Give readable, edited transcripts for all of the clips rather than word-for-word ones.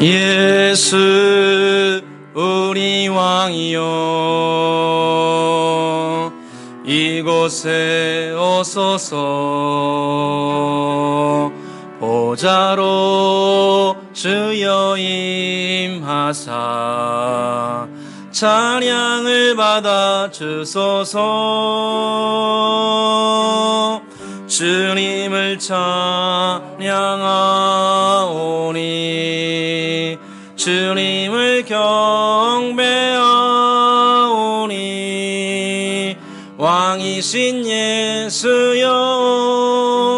예수 우리 왕이여 이곳에 오소서. 보좌로 주여 임하사 찬양을 받아 주소서. 주님을 찬양하오니 주님을 경배하오니 왕이신 예수여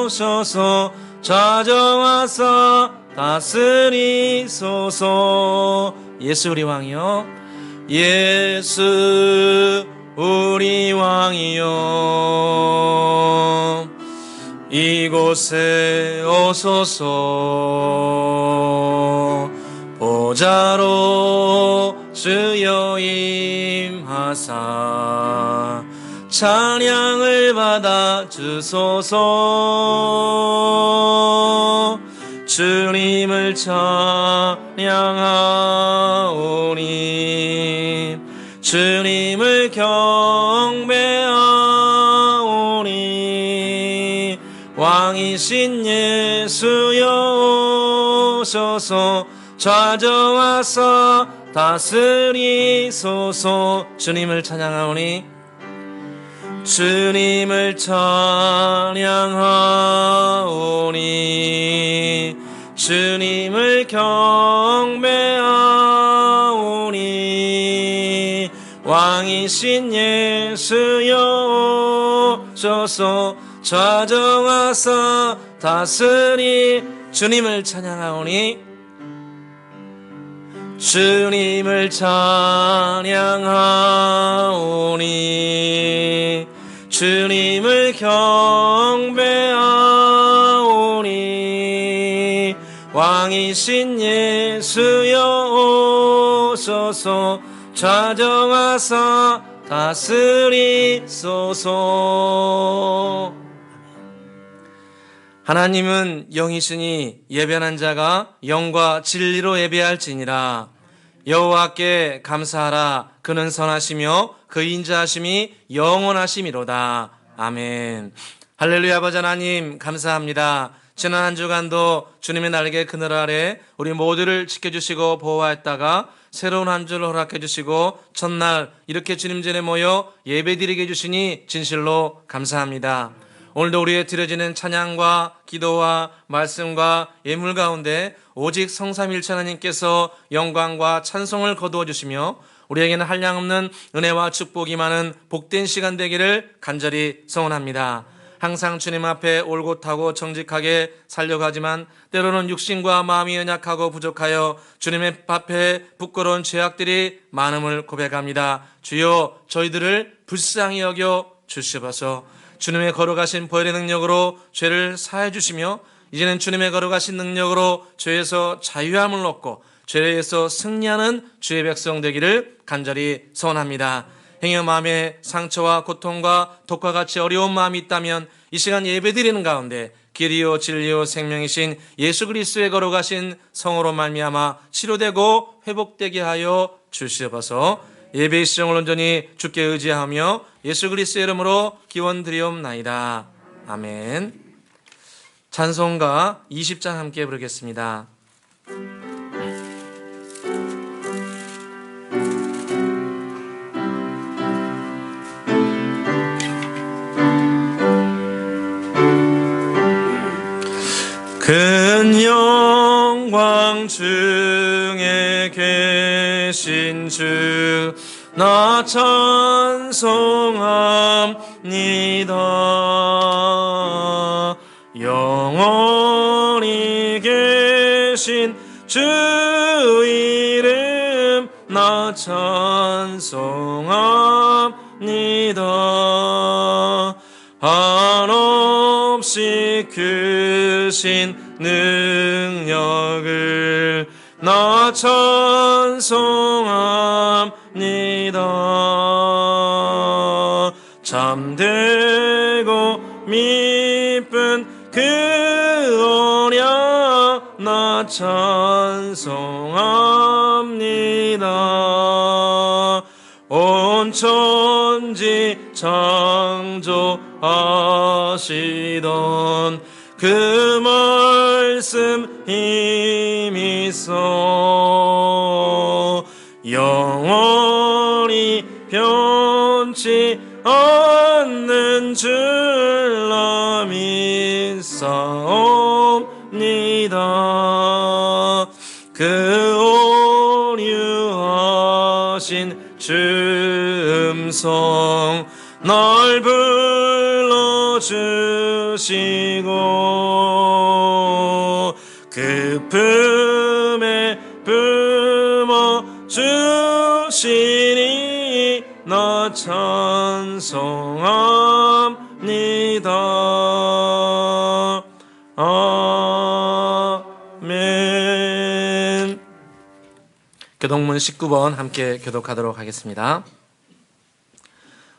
오셔서 좌정하사 다스리소서. 예수 우리 왕이여 예수 우리 왕이여 이곳에 오소서. 보좌로 주여 임하사 찬양을 받아 주소서. 주님을 찬양하오니 주님을 경배하오니 왕이신 예수여 오셔서 좌정하사 다스리소서. 주님을 찬양하오니 주님을 찬양하오니 주님을 경배하오니 왕이신 예수여 오셔서 좌정하사 다스리. 주님을 찬양하오니 주님을 찬양하오니 주님을 경배하오니 왕이신 예수여 오셔서 좌정하사 다스리소서. 하나님은 영이시니 예배하는 자가 영과 진리로 예배할지니라. 여호와께 감사하라. 그는 선하시며 그 인자하심이 영원하심이로다. 아멘. 할렐루야. 아버지 하나님 감사합니다. 지난 한 주간도 주님의 날개 그늘 아래 우리 모두를 지켜주시고 보호하였다가 새로운 한 주를 허락해 주시고 첫날 이렇게 주님 전에 모여 예배드리게 해주시니 진실로 감사합니다. 오늘도 우리의 드려지는 찬양과 기도와 말씀과 예물 가운데 오직 성삼일체 하나님께서 영광과 찬송을 거두어 주시며 우리에게는 한량없는 은혜와 축복이 많은 복된 시간 되기를 간절히 소원합니다. 항상 주님 앞에 올곧하고 정직하게 살려가지만 때로는 육신과 마음이 연약하고 부족하여 주님의 앞에 부끄러운 죄악들이 많음을 고백합니다. 주여 저희들을 불쌍히 여겨 주시옵소서. 주님의 거룩하신 보혈의 능력으로 죄를 사해 주시며 이제는 주님의 거룩하신 능력으로 죄에서 자유함을 얻고 죄에서 승리하는 주의 백성 되기를 간절히 소원합니다. 행여 마음에 상처와 고통과 독과 같이 어려운 마음이 있다면 이 시간 예배드리는 가운데 길이요 진리요 생명이신 예수 그리스도의 거룩하신 성으로 말미암아 치료되고 회복되게 하여 주시옵소서. 예배의 시정을 온전히 주께 의지하며 예수 그리스도의 이름으로 기원드리옵나이다. 아멘. 찬송가 20장 함께 부르겠습니다. 큰 영광 중에 계신 주 나 찬송합니다. 영원히 계신 주 이름 나 찬송합니다. 한없이 크신 능력을 나 찬송합니다. 잠들고 미쁜 그 언약 나 찬송합니다. 찬송합니다. 온 천지 창조하시던 그 말씀 힘이 있어 영원히 변치 않는 줄라 믿사옵니다. 그 온유하신 음성 날 불러주시고 그 품에 품어주시니 나 찬송합니다. 아멘. 교독문 19번 함께 교독하도록 하겠습니다.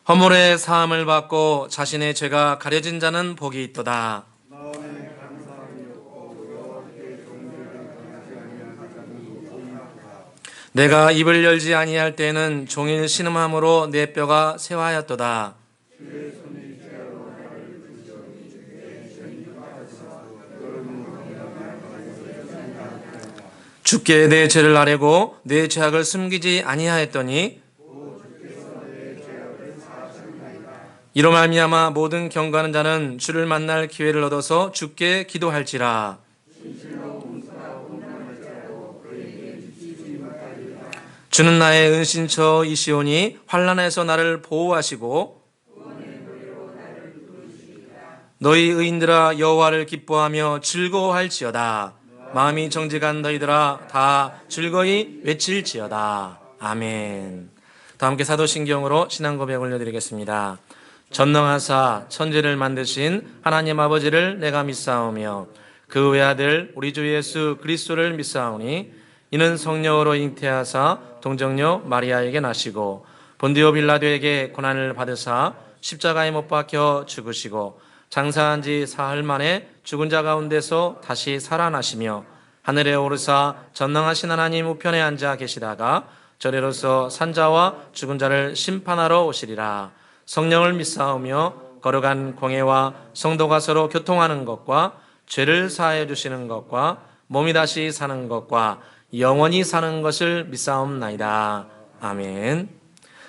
허물의 사함을 받고 자신의 죄가 가려진 자는 복이 있도다. 내가 입을 열지 아니할 때에는 종일 신음함으로 내 뼈가 쇠하였도다. 주께 내 죄를 아뢰고 내 죄악을 숨기지 아니하였더니 이로 말미암아 모든 경건한 자는 주를 만날 기회를 얻어서 주께 기도할지라. 주는 나의 은신처이시오니 환난에서 나를 보호하시고 너희 의인들아 여호와를 기뻐하며 즐거워할지어다. 마음이 정직한 너희들아 다 즐거이 외칠지어다. 아멘. 다 함께 사도신경으로 신앙 고백 올려드리겠습니다. 전능하사 천지를 만드신 하나님 아버지를 내가 믿사오며 그 외아들 우리 주 예수 그리스도를 믿사오니 이는 성령으로 잉태하사 동정녀 마리아에게 나시고 본디오 빌라도에게 고난을 받으사 십자가에 못 박혀 죽으시고 장사한 지 사흘 만에 죽은 자 가운데서 다시 살아나시며 하늘에 오르사 전능하신 하나님 우편에 앉아 계시다가 저래로서 산자와 죽은 자를 심판하러 오시리라. 성령을 믿사오며 거룩한 공회와 성도가 서로 교통하는 것과 죄를 사하여 주시는 것과 몸이 다시 사는 것과 영원히 사는 것을 믿사옵나이다. 아멘.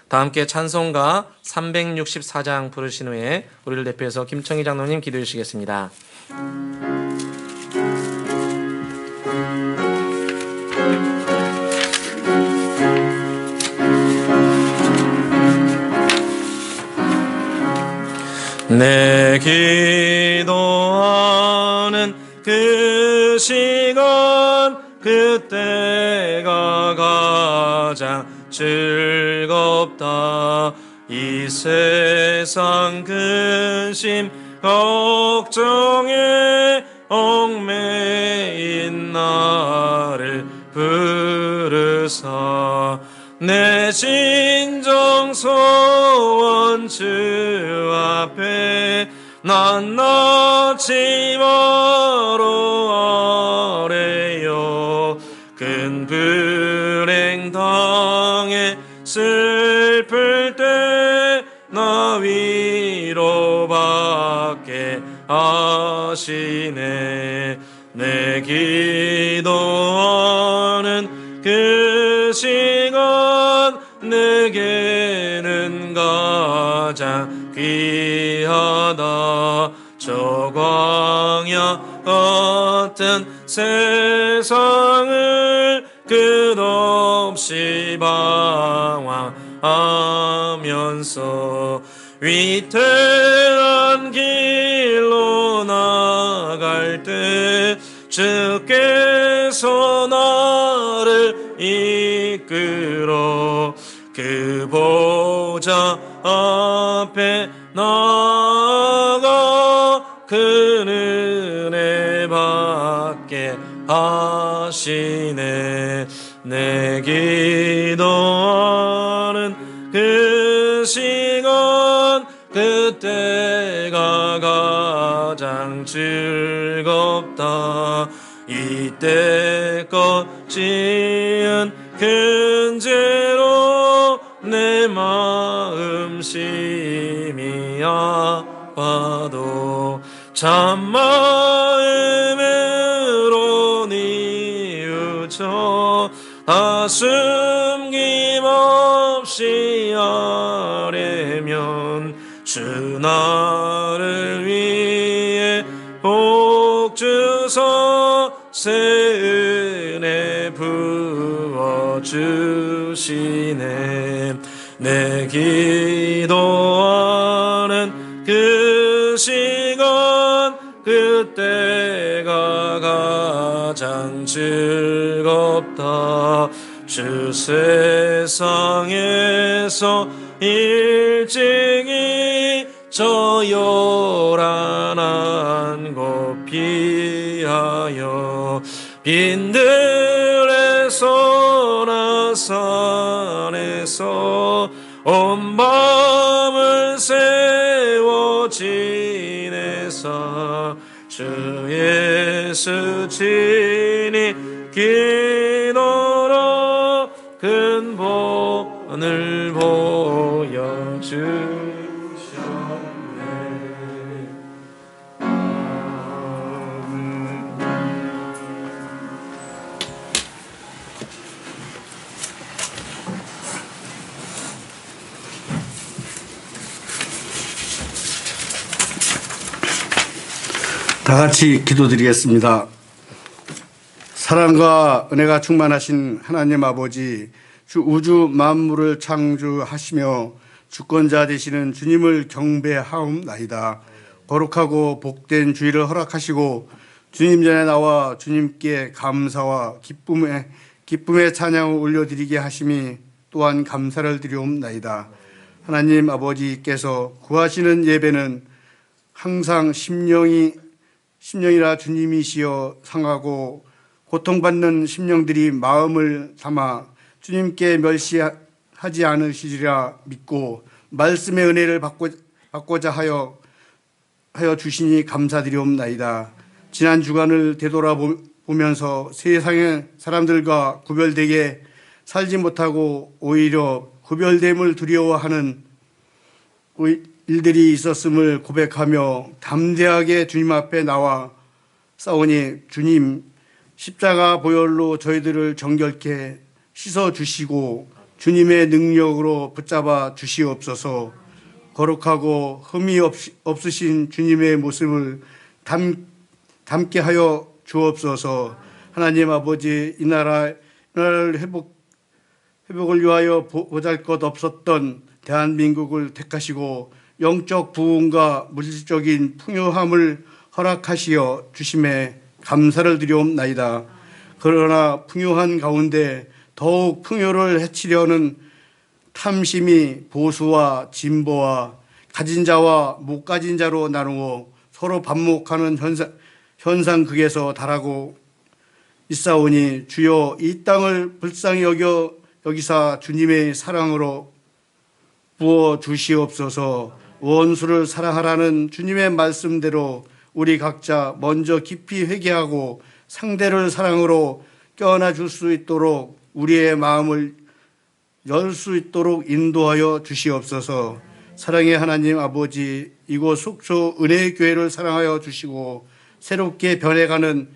다 함께 찬송가 364장 부르신 후에 우리를 대표해서 김청희 장로님 기도해 주시겠습니다. 내 기도하는 그 시간 그때가 가장 즐겁다. 이 세상 근심 걱정에 얽매인 나를 부르사 내 진정 소원 주 앞에 낱낱이 바로 아뢰요. 큰 불행 당해 슬플 때 나 위로받게 하시네. 내 기도하는 그 시간 내게는 가장 귀하다. 저 광야 같은 세상을 끝없이 방황하면서 위태한 길로 나갈 때 주께서 나를 이끌어 그 보좌 앞에 나아가 그 은혜 받게 하시네. 내 기도하는 그 시간 그때가 가장 즐겁다. 이때껏 지은 큰 죄로 내 마음 심히 아파도 참마음으로 뉘우쳐 다 숨김없이 아뢰면 주 나를 위해 복 주소 새 은혜 부어주시네. 내 기도하는 그 시간 그때가 가장 즐겁다. 주 세상에서 일찍이 저 요란한 곳 피하여 빈들에서 나산에서 온 밤을 세워 지내사 주 예수 친히 기도로 근본을 보여주셨네. 다 같이 기도드리겠습니다. 사랑과 은혜가 충만하신 하나님 아버지, 주 우주 만물을 창조하시며 주권자 되시는 주님을 경배하옵나이다. 거룩하고 복된 주일을 허락하시고 주님 전에 나와 주님께 감사와 기쁨의 찬양을 올려드리게 하심이 또한 감사를 드리옵나이다. 하나님 아버지께서 구하시는 예배는 항상 심령이라 주님이시여 상하고 고통받는 심령들이 마음을 담아 주님께 멸시하지 않으시리라 믿고 말씀의 은혜를 받고자 하여 주시니 감사드리옵나이다. 지난 주간을 되돌아보면서 세상의 사람들과 구별되게 살지 못하고 오히려 구별됨을 두려워하는 일들이 있었음을 고백하며 담대하게 주님 앞에 나와 싸우니 주님 십자가 보혈로 저희들을 정결케 씻어주시고 주님의 능력으로 붙잡아 주시옵소서. 거룩하고 흠이 없으신 주님의 모습을 담게 하여 주옵소서. 하나님 아버지, 이 나라를 회복을 위하여 보잘것 없었던 대한민국을 택하시고 영적 부흥과 물질적인 풍요함을 허락하시어 주심에 감사를 드리옵나이다. 그러나 풍요한 가운데 더욱 풍요를 해치려는 탐심이 보수와 진보와 가진 자와 못 가진 자로 나누어 서로 반목하는 현상극에서 달하고 있사오니 주여 이 땅을 불쌍히 여기사 주님의 사랑으로 부어 주시옵소서. 원수를 사랑하라는 주님의 말씀대로 우리 각자 먼저 깊이 회개하고 상대를 사랑으로 껴안아 줄 수 있도록 우리의 마음을 열 수 있도록 인도하여 주시옵소서. 사랑의 하나님 아버지, 이곳 속초 은혜의 교회를 사랑하여 주시고 새롭게 변해가는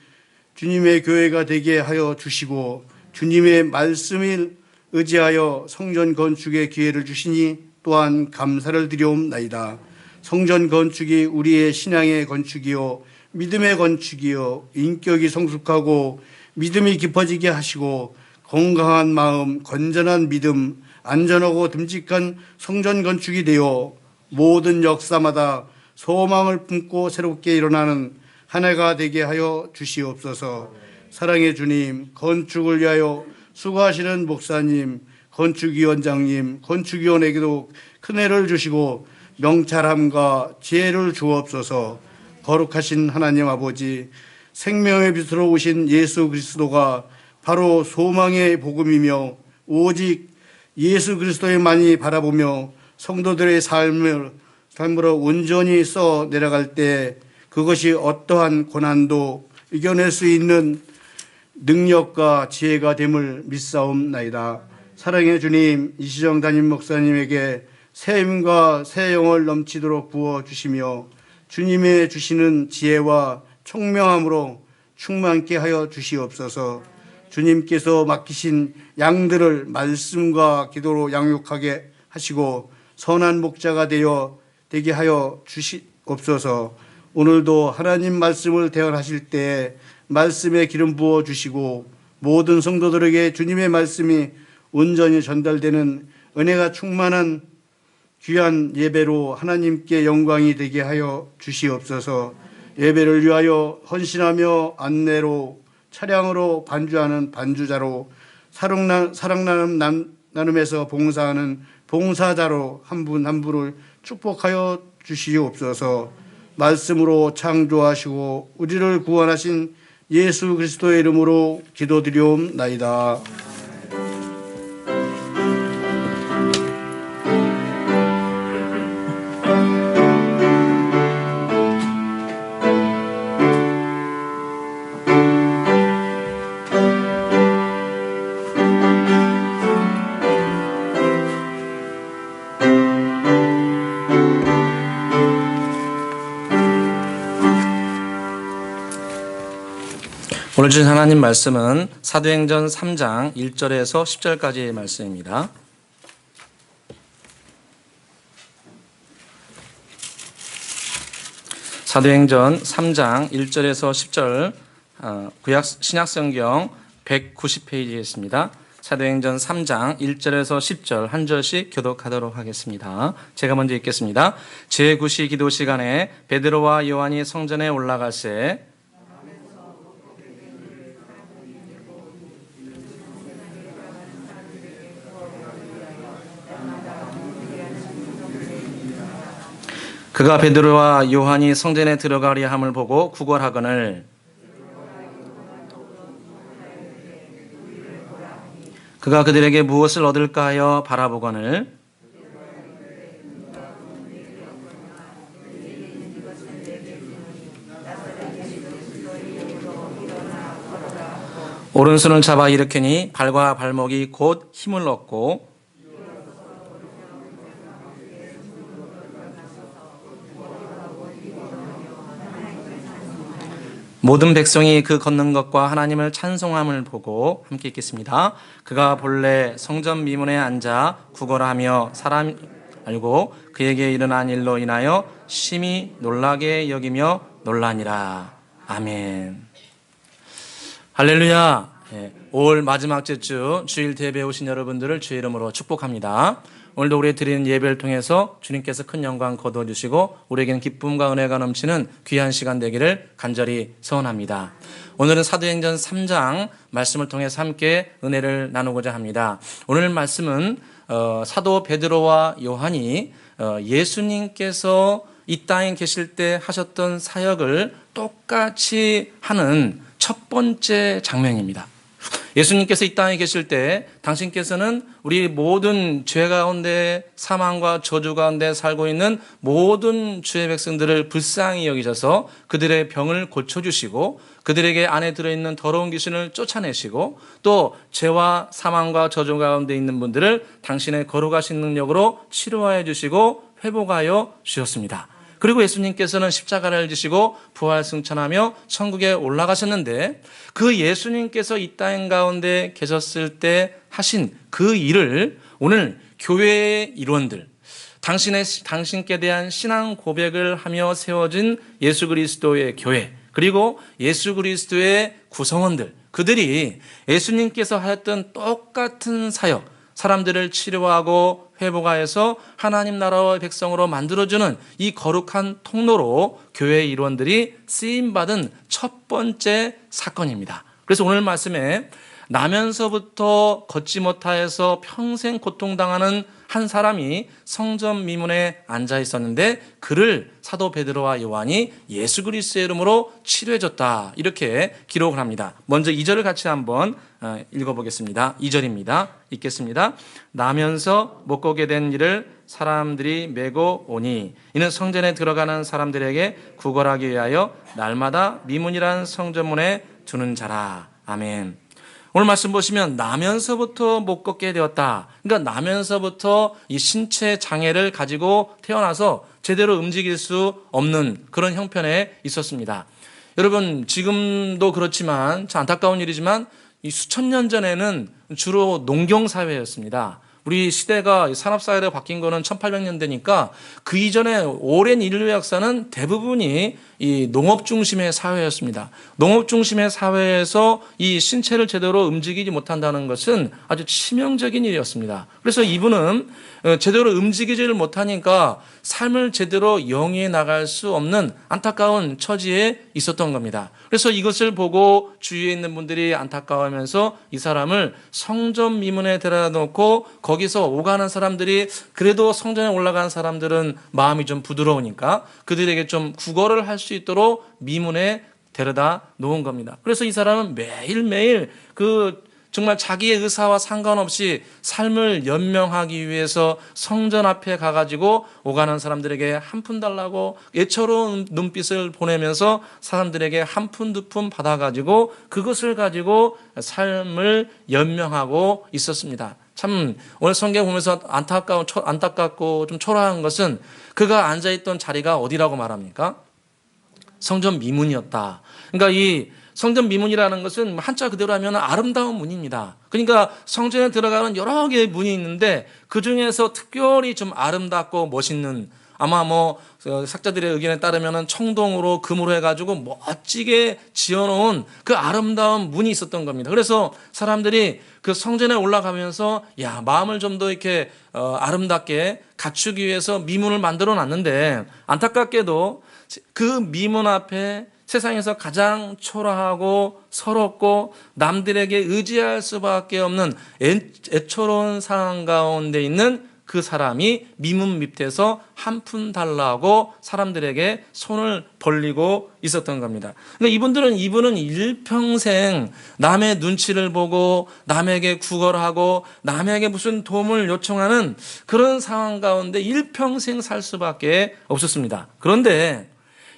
주님의 교회가 되게 하여 주시고 주님의 말씀을 의지하여 성전 건축의 기회를 주시니 또한 감사를 드리옵나이다. 성전 건축이 우리의 신앙의 건축이요 믿음의 건축이요 인격이 성숙하고 믿음이 깊어지게 하시고 건강한 마음, 건전한 믿음, 안전하고 듬직한 성전 건축이 되어 모든 역사마다 소망을 품고 새롭게 일어나는 한 해가 되게 하여 주시옵소서. 사랑의 주님, 건축을 위하여 수고하시는 목사님, 건축위원장님, 건축위원에게도 큰 해를 주시고 명찰함과 지혜를 주옵소서. 거룩하신 하나님 아버지, 생명의 빛으로 오신 예수 그리스도가 바로 소망의 복음이며 오직 예수 그리스도에만이 바라보며 성도들의 삶으로 온전히 써 내려갈 때 그것이 어떠한 고난도 이겨낼 수 있는 능력과 지혜가 됨을 믿사옵나이다. 사랑의 주님, 이시정 담임 목사님에게 새 힘과 새 영을 넘치도록 부어주시며 주님의 주시는 지혜와 총명함으로 충만케 하여 주시옵소서. 주님께서 맡기신 양들을 말씀과 기도로 양육하게 하시고 선한 목자가 되게 하여 주시옵소서. 오늘도 하나님 말씀을 대언하실 때에 말씀에 기름 부어 주시고 모든 성도들에게 주님의 말씀이 온전히 전달되는 은혜가 충만한 귀한 예배로 하나님께 영광이 되게 하여 주시옵소서. 예배를 위하여 헌신하며 안내로 차량으로 반주하는 반주자로 사랑 나눔에서 봉사하는 봉사자로 한 분 한 분을 축복하여 주시옵소서. 말씀으로 창조하시고 우리를 구원하신 예수 그리스도의 이름으로 기도드리옵나이다. 오늘 주신 하나님 말씀은 사도행전 3장 1절에서 10절까지의 말씀입니다. 사도행전 3장 1절에서 10절 구약 신약성경 190페이지에 있습니다. 사도행전 3장 1절에서 10절 한 절씩 교독하도록 하겠습니다. 제가 먼저 읽겠습니다. 제9시 기도 시간에 베드로와 요한이 성전에 올라갈새 그가 베드로와 요한이 성전에 들어가려 함을 보고 구걸하거늘 그가 그들에게 무엇을 얻을까 하여 바라보거늘 오른손을 잡아 일으키니 발과 발목이 곧 힘을 얻고 모든 백성이 그 걷는 것과 하나님을 찬송함을 보고 함께 읽겠습니다. 그가 본래 성전 미문에 앉아 구걸하며 사람 알고 그에게 일어난 일로 인하여 심히 놀라게 여기며 놀라니라. 아멘. 할렐루야. 5월 마지막 주 주일 대회에 오신 여러분들을 주의 이름으로 축복합니다. 오늘도 우리 드리는 예배를 통해서 주님께서 큰 영광 거두어주시고 우리에게는 기쁨과 은혜가 넘치는 귀한 시간 되기를 간절히 소원합니다. 오늘은 사도행전 3장 말씀을 통해서 함께 은혜를 나누고자 합니다. 오늘 말씀은 사도 베드로와 요한이 예수님께서 이 땅에 계실 때 하셨던 사역을 똑같이 하는 첫 번째 장면입니다. 예수님께서 이 땅에 계실 때 당신께서는 우리 모든 죄 가운데 사망과 저주 가운데 살고 있는 모든 주의 백성들을 불쌍히 여기셔서 그들의 병을 고쳐주시고 그들에게 안에 들어있는 더러운 귀신을 쫓아내시고 또 죄와 사망과 저주 가운데 있는 분들을 당신의 거룩하신 능력으로 치료하여 주시고 회복하여 주셨습니다. 그리고 예수님께서는 십자가를 지시고 부활 승천하며 천국에 올라가셨는데 그 예수님께서 이 땅 가운데 계셨을 때 하신 그 일을 오늘 교회의 일원들, 당신께 대한 신앙 고백을 하며 세워진 예수 그리스도의 교회, 그리고 예수 그리스도의 구성원들, 그들이 예수님께서 하셨던 똑같은 사역, 사람들을 치료하고 회복하여서 하나님 나라의 백성으로 만들어주는 이 거룩한 통로로 교회 일원들이 쓰임받은 첫 번째 사건입니다. 그래서 오늘 말씀에 나면서부터 걷지 못하여서 평생 고통당하는 한 사람이 성전 미문에 앉아 있었는데 그를 사도 베드로와 요한이 예수 그리스도의 이름으로 치료해줬다, 이렇게 기록을 합니다. 먼저 2절을 같이 한번 읽어보겠습니다. 2절입니다. 읽겠습니다. 나면서 못 걷게 된 이를 사람들이 메고 오니 이는 성전에 들어가는 사람들에게 구걸하기 위하여 날마다 미문이란 성전문에 두는 자라. 아멘. 오늘 말씀 보시면 나면서부터 못 걷게 되었다. 그러니까 나면서부터 이 신체 장애를 가지고 태어나서 제대로 움직일 수 없는 그런 형편에 있었습니다. 여러분 지금도 그렇지만 참 안타까운 일이지만 이 수천 년 전에는 주로 농경 사회였습니다. 우리 시대가 산업사회로 바뀐 거는 1800년대니까 그 이전에 오랜 인류의 역사는 대부분이 이 농업 중심의 사회였습니다. 농업 중심의 사회에서 이 신체를 제대로 움직이지 못한다는 것은 아주 치명적인 일이었습니다. 그래서 이분은 제대로 움직이지를 못하니까 삶을 제대로 영위해 나갈 수 없는 안타까운 처지에 있었던 겁니다. 그래서 이것을 보고 주위에 있는 분들이 안타까워하면서 이 사람을 성전 미문에 데려다 놓고 거기서 오가는 사람들이 그래도 성전에 올라간 사람들은 마음이 좀 부드러우니까 그들에게 좀 구걸을 할 수 있도록 미문에 데려다 놓은 겁니다. 그래서 이 사람은 매일매일 정말 자기의 의사와 상관없이 삶을 연명하기 위해서 성전 앞에 가가지고 오가는 사람들에게 한 푼 달라고 애처로운 눈빛을 보내면서 사람들에게 한 푼 두 푼 받아가지고 그것을 가지고 삶을 연명하고 있었습니다. 참 오늘 성경 보면서 안타깝고 좀 초라한 것은 그가 앉아있던 자리가 어디라고 말합니까? 성전 미문이었다. 그러니까 이 성전 미문이라는 것은 한자 그대로 하면 아름다운 문입니다. 그러니까 성전에 들어가는 여러 개의 문이 있는데 그 중에서 특별히 좀 아름답고 멋있는 아마 학자들의 의견에 따르면 청동으로 금으로 해가지고 멋지게 지어놓은 그 아름다운 문이 있었던 겁니다. 그래서 사람들이 그 성전에 올라가면서 마음을 좀 더 이렇게 아름답게 갖추기 위해서 미문을 만들어 놨는데 안타깝게도 그 미문 앞에 세상에서 가장 초라하고 서럽고 남들에게 의지할 수밖에 없는 애처로운 상황 가운데 있는 그 사람이 미문 밑에서 한 푼 달라고 사람들에게 손을 벌리고 있었던 겁니다. 그러니까 이분은 일평생 남의 눈치를 보고 남에게 구걸하고 남에게 무슨 도움을 요청하는 그런 상황 가운데 일평생 살 수밖에 없었습니다. 그런데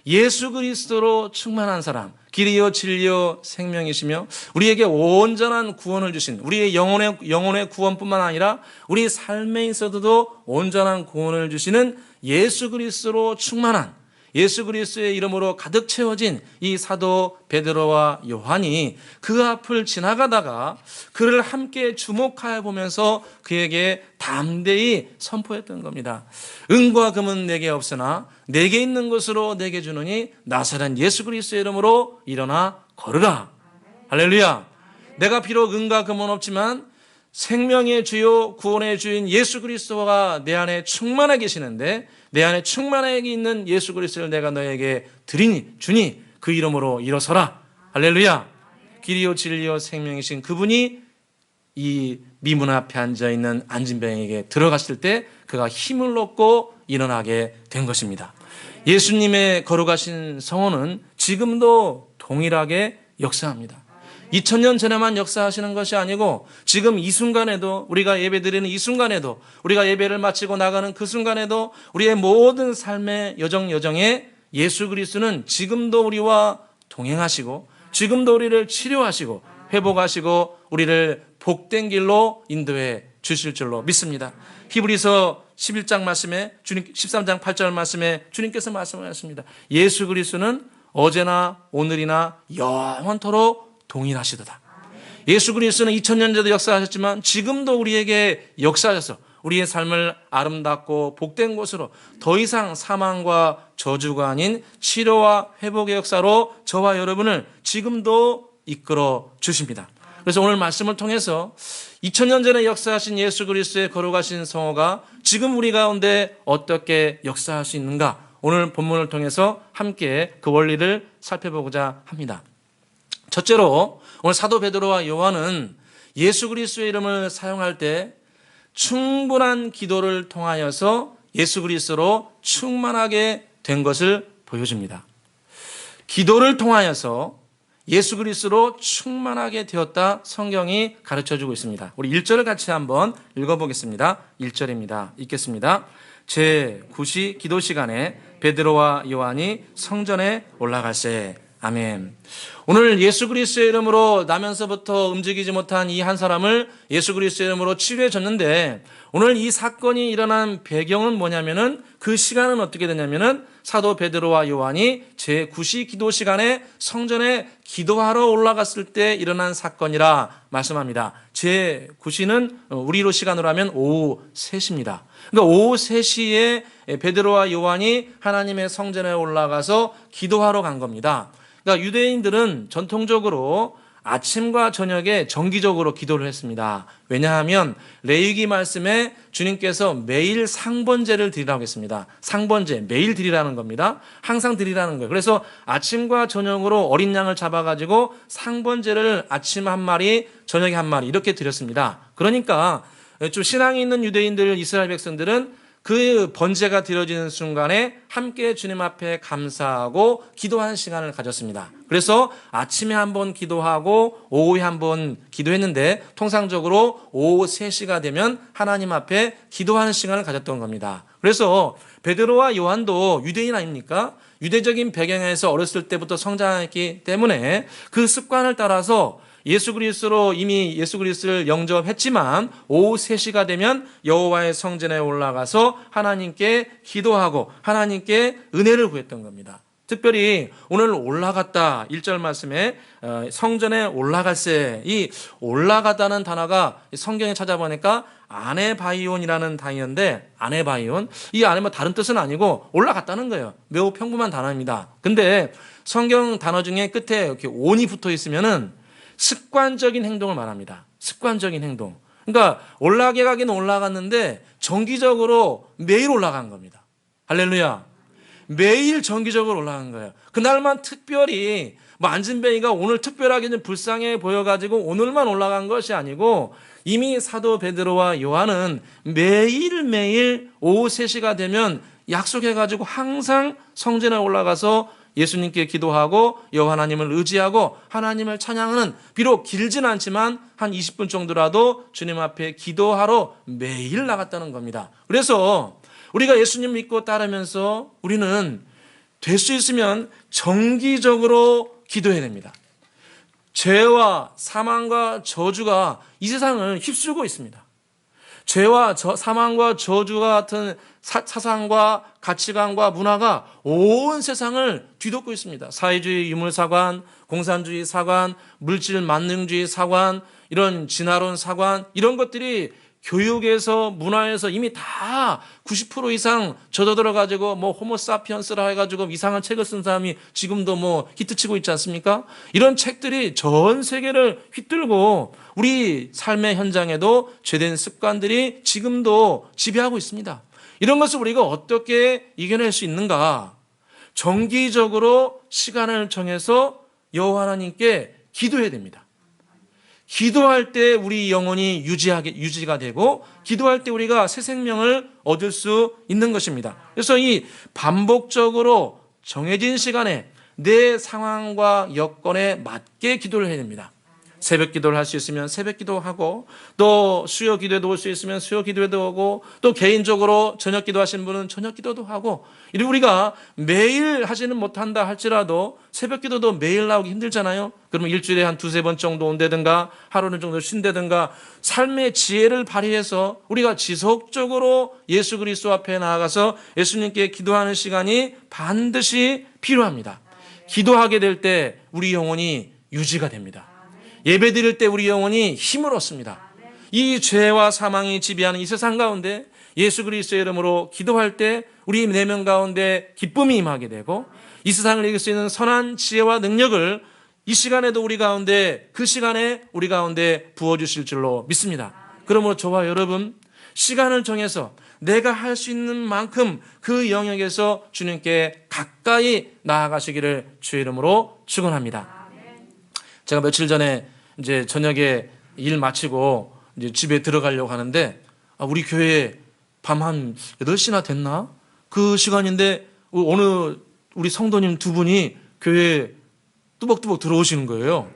예수 그리스도로 충만한 사람, 길이요 진리요 생명이시며 우리에게 온전한 구원을 주신 우리의 영혼의 구원뿐만 아니라 우리 삶에 있어서도 온전한 구원을 주시는 예수 그리스도로 충만한 예수 그리스도의 이름으로 가득 채워진 이 사도 베드로와 요한이 그 앞을 지나가다가 그를 함께 주목하여 보면서 그에게 담대히 선포했던 겁니다. 은과 금은 내게 없으나 내게 있는 것으로 내게 주노니 나사렛 예수 그리스도의 이름으로 일어나 걸으라. 할렐루야. 내가 비록 은과 금은 없지만 생명의 주요 구원의 주인 예수 그리스도가 내 안에 충만하게 계시는데 내 안에 충만하게 있는 예수 그리스도를 내가 너에게 주니 그 이름으로 일어서라. 할렐루야. 길이요 진리요 생명이신 그분이 이 미문 앞에 앉아있는 안진뱅에게 들어갔을 때 그가 힘을 얻고 일어나게 된 것입니다. 예수님의 거룩하신 성호는 지금도 동일하게 역사합니다. 2000년 전에만 역사하시는 것이 아니고 지금 이 순간에도 우리가 예배드리는 이 순간에도 우리가 예배를 마치고 나가는 그 순간에도 우리의 모든 삶의 여정에 예수 그리스도는 지금도 우리와 동행하시고 지금도 우리를 치료하시고 회복하시고 우리를 복된 길로 인도해 주실 줄로 믿습니다. 히브리서 11장 말씀에 13장 8절 말씀에 주님께서 말씀하셨습니다. 예수 그리스도는 어제나 오늘이나 영원토록 동일하시도다. 예수 그리스도는 2000년 전에도 역사하셨지만 지금도 우리에게 역사하셔서 우리의 삶을 아름답고 복된 곳으로 더 이상 사망과 저주가 아닌 치료와 회복의 역사로 저와 여러분을 지금도 이끌어 주십니다. 그래서 오늘 말씀을 통해서 2000년 전에 역사하신 예수 그리스도의 거룩하신 성호가 지금 우리 가운데 어떻게 역사할 수 있는가, 오늘 본문을 통해서 함께 그 원리를 살펴보고자 합니다. 첫째로 오늘 사도 베드로와 요한은 예수 그리스도의 이름을 사용할 때 충분한 기도를 통하여서 예수 그리스도로 충만하게 된 것을 보여줍니다. 기도를 통하여서 예수 그리스도로 충만하게 되었다 성경이 가르쳐주고 있습니다. 우리 1절을 같이 한번 읽어보겠습니다. 1절입니다. 읽겠습니다. 제9시 기도 시간에 베드로와 요한이 성전에 올라갈새. 아멘. 오늘 예수 그리스도의 이름으로 나면서부터 움직이지 못한 이 한 사람을 예수 그리스도의 이름으로 치료해 줬는데, 오늘 이 사건이 일어난 배경은 뭐냐면은, 그 시간은 어떻게 되냐면은 사도 베드로와 요한이 제9시 기도 시간에 성전에 기도하러 올라갔을 때 일어난 사건이라 말씀합니다. 제9시는 우리로 시간으로 하면 오후 3시입니다. 그러니까 오후 3시에 베드로와 요한이 하나님의 성전에 올라가서 기도하러 간 겁니다. 그러니까 유대인들은 전통적으로 아침과 저녁에 정기적으로 기도를 했습니다. 왜냐하면 레위기 말씀에 주님께서 매일 상번제를 드리라고 했습니다. 상번제, 매일 드리라는 겁니다. 항상 드리라는 거예요. 그래서 아침과 저녁으로 어린 양을 잡아가지고 상번제를 아침 한 마리, 저녁에 한 마리 이렇게 드렸습니다. 그러니까 좀 신앙이 있는 유대인들, 이스라엘 백성들은 그 번제가 드려지는 순간에 함께 주님 앞에 감사하고 기도하는 시간을 가졌습니다. 그래서 아침에 한번 기도하고 오후에 한번 기도했는데, 통상적으로 오후 3시가 되면 하나님 앞에 기도하는 시간을 가졌던 겁니다. 그래서 베드로와 요한도 유대인 아닙니까? 유대적인 배경에서 어렸을 때부터 성장했기 때문에 그 습관을 따라서 예수 그리스도로 이미 예수 그리스도를 영접했지만 오후 3시가 되면 여호와의 성전에 올라가서 하나님께 기도하고 하나님께 은혜를 구했던 겁니다. 특별히 오늘 올라갔다 1절 말씀에 성전에 올라갈새, 이 올라가다는 단어가 성경에 찾아보니까 아네바이온이라는 단어인데, 아네바이온, 이 안에 뭐 다른 뜻은 아니고 올라갔다는 거예요. 매우 평범한 단어입니다. 근데 성경 단어 중에 끝에 이렇게 온이 붙어 있으면은 습관적인 행동을 말합니다. 습관적인 행동. 그러니까 올라게 가긴 올라갔는데 정기적으로 매일 올라간 겁니다. 할렐루야. 매일 정기적으로 올라간 거예요. 그날만 특별히 뭐 안진뱅이가 오늘 특별하게 좀 불쌍해 보여가지고 오늘만 올라간 것이 아니고, 이미 사도 베드로와 요한은 매일매일 오후 3시가 되면 약속해가지고 항상 성전에 올라가서 예수님께 기도하고 여호와 하나님을 의지하고 하나님을 찬양하는, 비록 길진 않지만 한 20분 정도라도 주님 앞에 기도하러 매일 나갔다는 겁니다. 그래서 우리가 예수님 믿고 따르면서 우리는 될 수 있으면 정기적으로 기도해야 됩니다. 죄와 사망과 저주가 이 세상을 휩쓸고 있습니다. 죄와 사망과 저주와 같은 사상과 가치관과 문화가 온 세상을 뒤덮고 있습니다. 사회주의 유물사관, 공산주의 사관, 물질 만능주의 사관, 이런 진화론 사관, 이런 것들이 교육에서 문화에서 이미 다 90% 이상 젖어들어가지고 뭐 호모사피언스라 해가지고 이상한 책을 쓴 사람이 지금도 뭐 히트치고 있지 않습니까? 이런 책들이 전 세계를 휘뚫고 우리 삶의 현장에도 죄된 습관들이 지금도 지배하고 있습니다. 이런 것을 우리가 어떻게 이겨낼 수 있는가? 정기적으로 시간을 정해서 여호와 하나님께 기도해야 됩니다. 기도할 때 우리 영혼이 유지가 되고, 기도할 때 우리가 새 생명을 얻을 수 있는 것입니다. 그래서 이 반복적으로 정해진 시간에 내 상황과 여건에 맞게 기도를 해야 됩니다. 새벽 기도를 할 수 있으면 새벽 기도하고, 또 수요 기도에도 올 수 있으면 수요 기도에도 오고, 또 개인적으로 저녁 기도하시는 분은 저녁 기도도 하고, 이렇게 우리가 매일 하지는 못한다 할지라도 새벽 기도도 매일 나오기 힘들잖아요. 그러면 일주일에 한 2-3번 정도 온다든가 하루는 정도 쉰다든가, 삶의 지혜를 발휘해서 우리가 지속적으로 예수 그리스도 앞에 나아가서 예수님께 기도하는 시간이 반드시 필요합니다. 기도하게 될 때 우리 영혼이 유지가 됩니다. 예배 드릴 때 우리 영혼이 힘을 얻습니다. 이 죄와 사망이 지배하는 이 세상 가운데 예수 그리스도의 이름으로 기도할 때 우리 내면 가운데 기쁨이 임하게 되고, 이 세상을 이길 수 있는 선한 지혜와 능력을 이 시간에도 우리 가운데, 그 시간에 우리 가운데 부어주실 줄로 믿습니다. 그러므로 저와 여러분, 시간을 정해서 내가 할 수 있는 만큼 그 영역에서 주님께 가까이 나아가시기를 주의 이름으로 축원합니다. 제가 며칠 전에 이제 저녁에 일 마치고 이제 집에 들어가려고 하는데, 우리 교회에 밤 한 8시나 됐나? 그 시간인데 어느 우리 성도님 2분이 교회에 뚜벅뚜벅 들어오시는 거예요.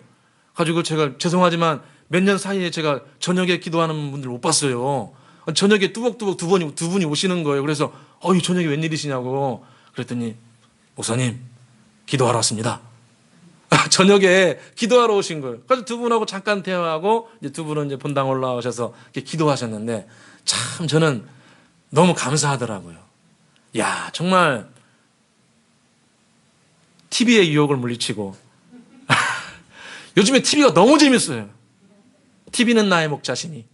가지고 제가 죄송하지만 몇 년 사이에 제가 저녁에 기도하는 분들 못 봤어요. 저녁에 뚜벅뚜벅 두 분이 오시는 거예요. 그래서 이 저녁에 웬일이시냐고 그랬더니 목사님 기도하러 왔습니다. 저녁에 기도하러 오신 거예요. 그래서 두 분하고 잠깐 대화하고 이제 두 분은 이제 본당 올라오셔서 이렇게 기도하셨는데 참 저는 너무 감사하더라고요. 야, 정말 TV의 유혹을 물리치고 요즘에 TV가 너무 재밌어요. TV는 나의 목자시니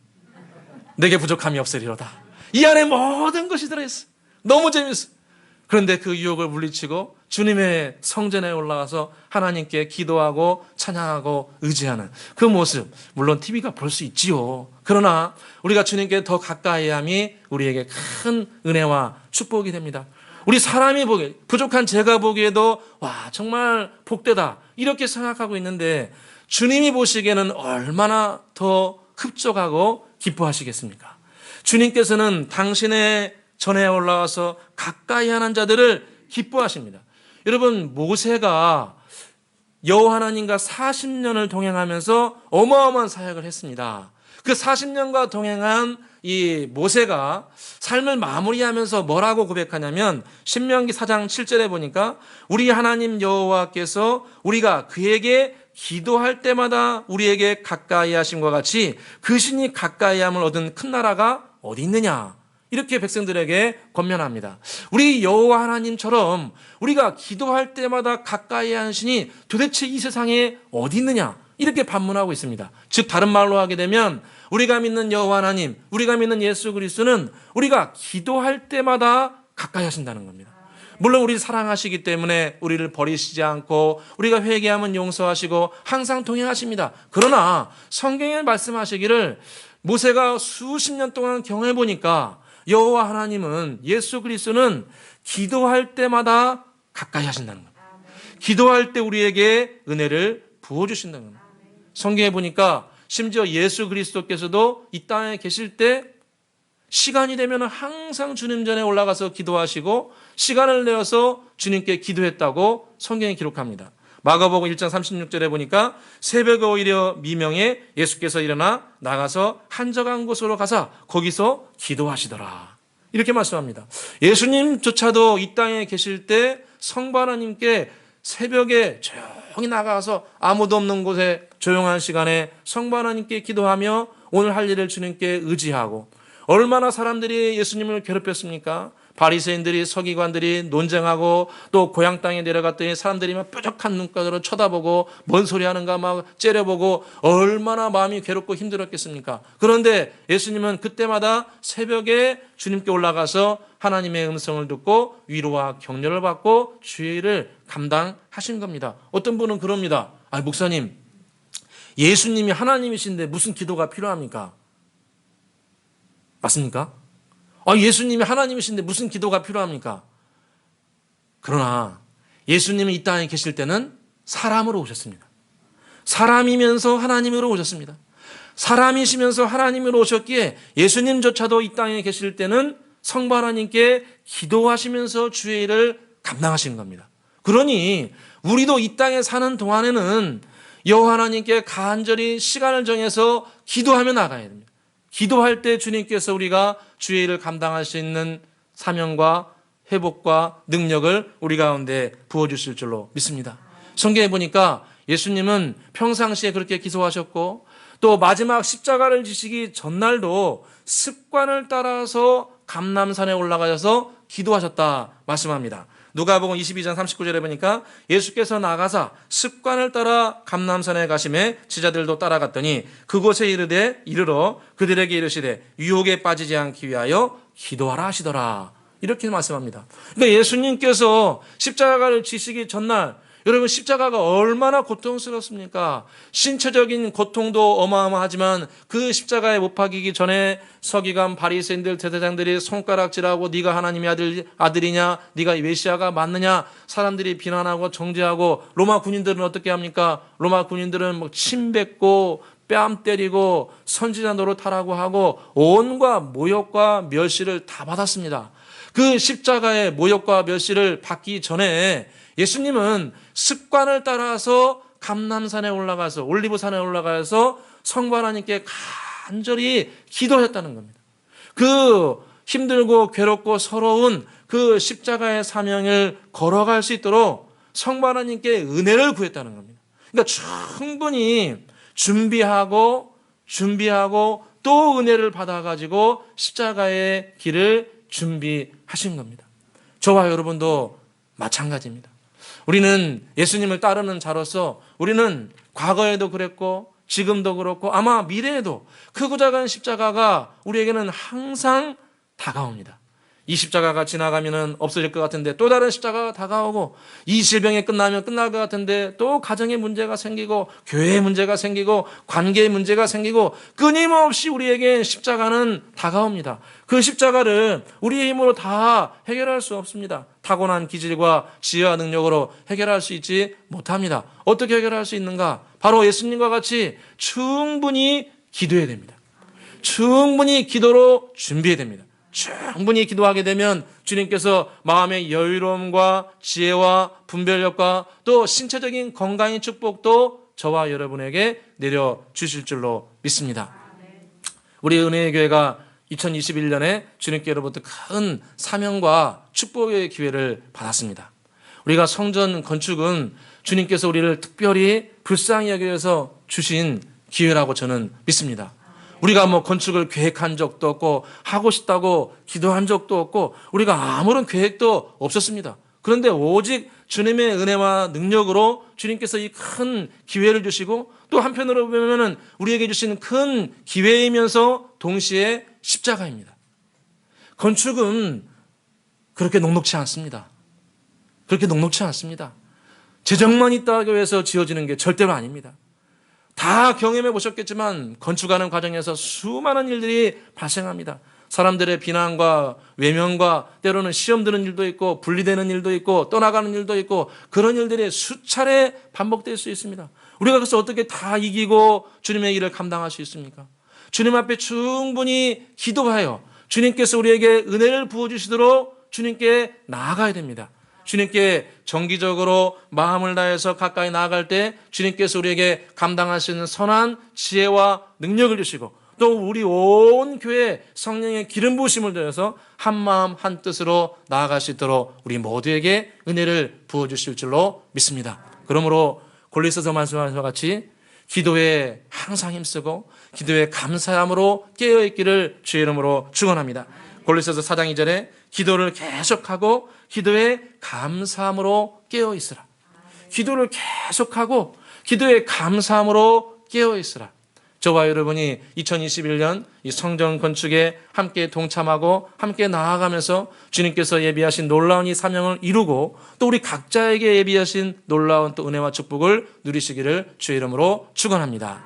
내게 부족함이 없으리로다. 이 안에 모든 것이 들어있어. 너무 재밌어. 그런데 그 유혹을 물리치고 주님의 성전에 올라가서 하나님께 기도하고 찬양하고 의지하는 그 모습, 물론 TV가 볼 수 있지요. 그러나 우리가 주님께 더 가까이 함이 우리에게 큰 은혜와 축복이 됩니다. 우리 사람이 보기에, 부족한 제가 보기에도 와 정말 복되다 이렇게 생각하고 있는데 주님이 보시기에는 얼마나 더 흡족하고 기뻐하시겠습니까? 주님께서는 당신의 전에 올라와서 가까이 하는 자들을 기뻐하십니다. 여러분, 모세가 여호와 하나님과 40년을 동행하면서 어마어마한 사역을 했습니다. 그 40년과 동행한 이 모세가 삶을 마무리하면서 뭐라고 고백하냐면 신명기 4장 7절에 보니까 우리 하나님 여호와께서 우리가 그에게 기도할 때마다 우리에게 가까이 하심과 같이 그 신이 가까이 함을 얻은 큰 나라가 어디 있느냐, 이렇게 백성들에게 권면합니다. 우리 여호와 하나님처럼 우리가 기도할 때마다 가까이 하는 신이 도대체 이 세상에 어디 있느냐, 이렇게 반문하고 있습니다. 즉 다른 말로 하게 되면 우리가 믿는 여호와 하나님, 우리가 믿는 예수 그리스도는 우리가 기도할 때마다 가까이 하신다는 겁니다. 물론 우리를 사랑하시기 때문에 우리를 버리시지 않고 우리가 회개하면 용서하시고 항상 동행하십니다. 그러나 성경에 말씀하시기를 모세가 수십 년 동안 경험해 보니까 여호와 하나님은, 예수 그리스도는 기도할 때마다 가까이 하신다는 겁니다. 기도할 때 우리에게 은혜를 부어주신다는 겁니다. 성경에 보니까 심지어 예수 그리스도께서도 이 땅에 계실 때 시간이 되면 항상 주님 전에 올라가서 기도하시고 시간을 내어서 주님께 기도했다고 성경에 기록합니다. 마가복음 1장 36절에 보니까 새벽에 오히려 미명에 예수께서 일어나 나가서 한적한 곳으로 가서 거기서 기도하시더라, 이렇게 말씀합니다. 예수님조차도 이 땅에 계실 때 성부 하나님께 새벽에 조용히 나가서 아무도 없는 곳에 조용한 시간에 성부 하나님께 기도하며 오늘 할 일을 주님께 의지하고, 얼마나 사람들이 예수님을 괴롭혔습니까? 바리새인들이, 서기관들이 논쟁하고 또 고향 땅에 내려갔더니 사람들이 막 뾰족한 눈가로 쳐다보고 뭔 소리 하는가 막 째려보고 얼마나 마음이 괴롭고 힘들었겠습니까? 그런데 예수님은 그때마다 새벽에 주님께 올라가서 하나님의 음성을 듣고 위로와 격려를 받고 주의 일을 감당하신 겁니다. 어떤 분은 그럽니다. 목사님, 예수님이 하나님이신데 무슨 기도가 필요합니까? 맞습니까? 예수님이 하나님이신데 무슨 기도가 필요합니까? 그러나 예수님이 이 땅에 계실 때는 사람으로 오셨습니다. 사람이면서 하나님으로 오셨습니다. 사람이시면서 하나님으로 오셨기에 예수님조차도 이 땅에 계실 때는 성부 하나님께 기도하시면서 주의 일을 감당하시는 겁니다. 그러니 우리도 이 땅에 사는 동안에는 여호와 하나님께 간절히 시간을 정해서 기도하며 나가야 됩니다. 기도할 때 주님께서 우리가 주의 일을 감당할 수 있는 사명과 회복과 능력을 우리 가운데 부어주실 줄로 믿습니다. 성경에 보니까 예수님은 평상시에 그렇게 기도하셨고 또 마지막 십자가를 지시기 전날도 습관을 따라서 감람산에 올라가셔서 기도하셨다 말씀합니다. 누가복음 22장 39절에 보니까 예수께서 나가사 습관을 따라 감람산에 가심에 제자들도 따라갔더니 그곳에 이르러 그들에게 이르시되 유혹에 빠지지 않기 위하여 기도하라 하시더라, 이렇게 말씀합니다. 그러니까 예수님께서 십자가를 지시기 전날, 여러분 십자가가 얼마나 고통스럽습니까? 신체적인 고통도 어마어마하지만 그 십자가에 못 박이기 전에 서기관, 바리새인들, 제사장들이 손가락질하고 네가 하나님의 아들이냐, 네가 메시아가 맞느냐, 사람들이 비난하고 정죄하고, 로마 군인들은 어떻게 합니까? 로마 군인들은 침 뱉고 뺨 때리고 선지자 노릇하라고 하고 온갖 모욕과 멸시를 다 받았습니다. 그 십자가의 모욕과 멸시를 받기 전에 예수님은 습관을 따라서 감람산에 올라가서 올리브산에 올라가서 성부 하나님께 간절히 기도했다는 겁니다. 그 힘들고 괴롭고 서러운 그 십자가의 사명을 걸어갈 수 있도록 성부 하나님께 은혜를 구했다는 겁니다. 그러니까 충분히 준비하고 또 은혜를 받아가지고 십자가의 길을 준비하신 겁니다. 저와 여러분도 마찬가지입니다. 우리는 예수님을 따르는 자로서 우리는 과거에도 그랬고 지금도 그렇고 아마 미래에도 크고 작은 십자가가 우리에게는 항상 다가옵니다. 이 십자가가 지나가면 없어질 것 같은데 또 다른 십자가가 다가오고, 이 질병이 끝나면 끝날 것 같은데 또 가정의 문제가 생기고 교회의 문제가 생기고 관계의 문제가 생기고 끊임없이 우리에게 십자가는 다가옵니다. 그 십자가를 우리의 힘으로 다 해결할 수 없습니다. 타고난 기질과 지혜와 능력으로 해결할 수 있지 못합니다. 어떻게 해결할 수 있는가? 바로 예수님과 같이 충분히 기도해야 됩니다. 충분히 기도로 준비해야 됩니다. 충분히 기도하게 되면 주님께서 마음의 여유로움과 지혜와 분별력과 또 신체적인 건강의 축복도 저와 여러분에게 내려주실 줄로 믿습니다. 우리 은혜의 교회가 2021년에 주님께로부터 큰 사명과 축복의 기회를 받았습니다. 우리가 성전 건축은 주님께서 우리를 특별히 불쌍히 여겨서 주신 기회라고 저는 믿습니다. 우리가 건축을 계획한 적도 없고 하고 싶다고 기도한 적도 없고 우리가 아무런 계획도 없었습니다. 그런데 오직 주님의 은혜와 능력으로 주님께서 이 큰 기회를 주시고, 또 한편으로 보면 우리에게 주신 큰 기회이면서 동시에 십자가입니다. 건축은 그렇게 녹록치 않습니다. 그렇게 녹록치 않습니다. 재정만 있다고 해서 지어지는 게 절대로 아닙니다. 다 경험해 보셨겠지만 건축하는 과정에서 수많은 일들이 발생합니다. 사람들의 비난과 외면과 때로는 시험 드는 일도 있고 분리되는 일도 있고 떠나가는 일도 있고, 그런 일들이 수차례 반복될 수 있습니다. 우리가 그래서 어떻게 다 이기고 주님의 일을 감당할 수 있습니까? 주님 앞에 충분히 기도하여 주님께서 우리에게 은혜를 부어주시도록 주님께 나아가야 됩니다. 주님께 정기적으로 마음을 다해서 가까이 나아갈 때 주님께서 우리에게 감당할 수 있는 선한 지혜와 능력을 주시고, 또 우리 온 교회 성령의 기름 부으심을 더해서 한 마음 한 뜻으로 나아갈 수 있도록 우리 모두에게 은혜를 부어주실 줄로 믿습니다. 그러므로 골로새서 말씀하신 것 같이 기도에 항상 힘쓰고 기도에 감사함으로 깨어있기를 주의 이름으로 축원합니다. 골로새서 4장 2절에 기도를 계속하고 기도에 감사함으로 깨어있으라. 기도를 계속하고 기도에 감사함으로 깨어있으라. 저와 여러분이 2021년 이 성전 건축에 함께 동참하고 함께 나아가면서 주님께서 예비하신 놀라운 이 사명을 이루고, 또 우리 각자에게 예비하신 놀라운 또 은혜와 축복을 누리시기를 주의 이름으로 축원합니다.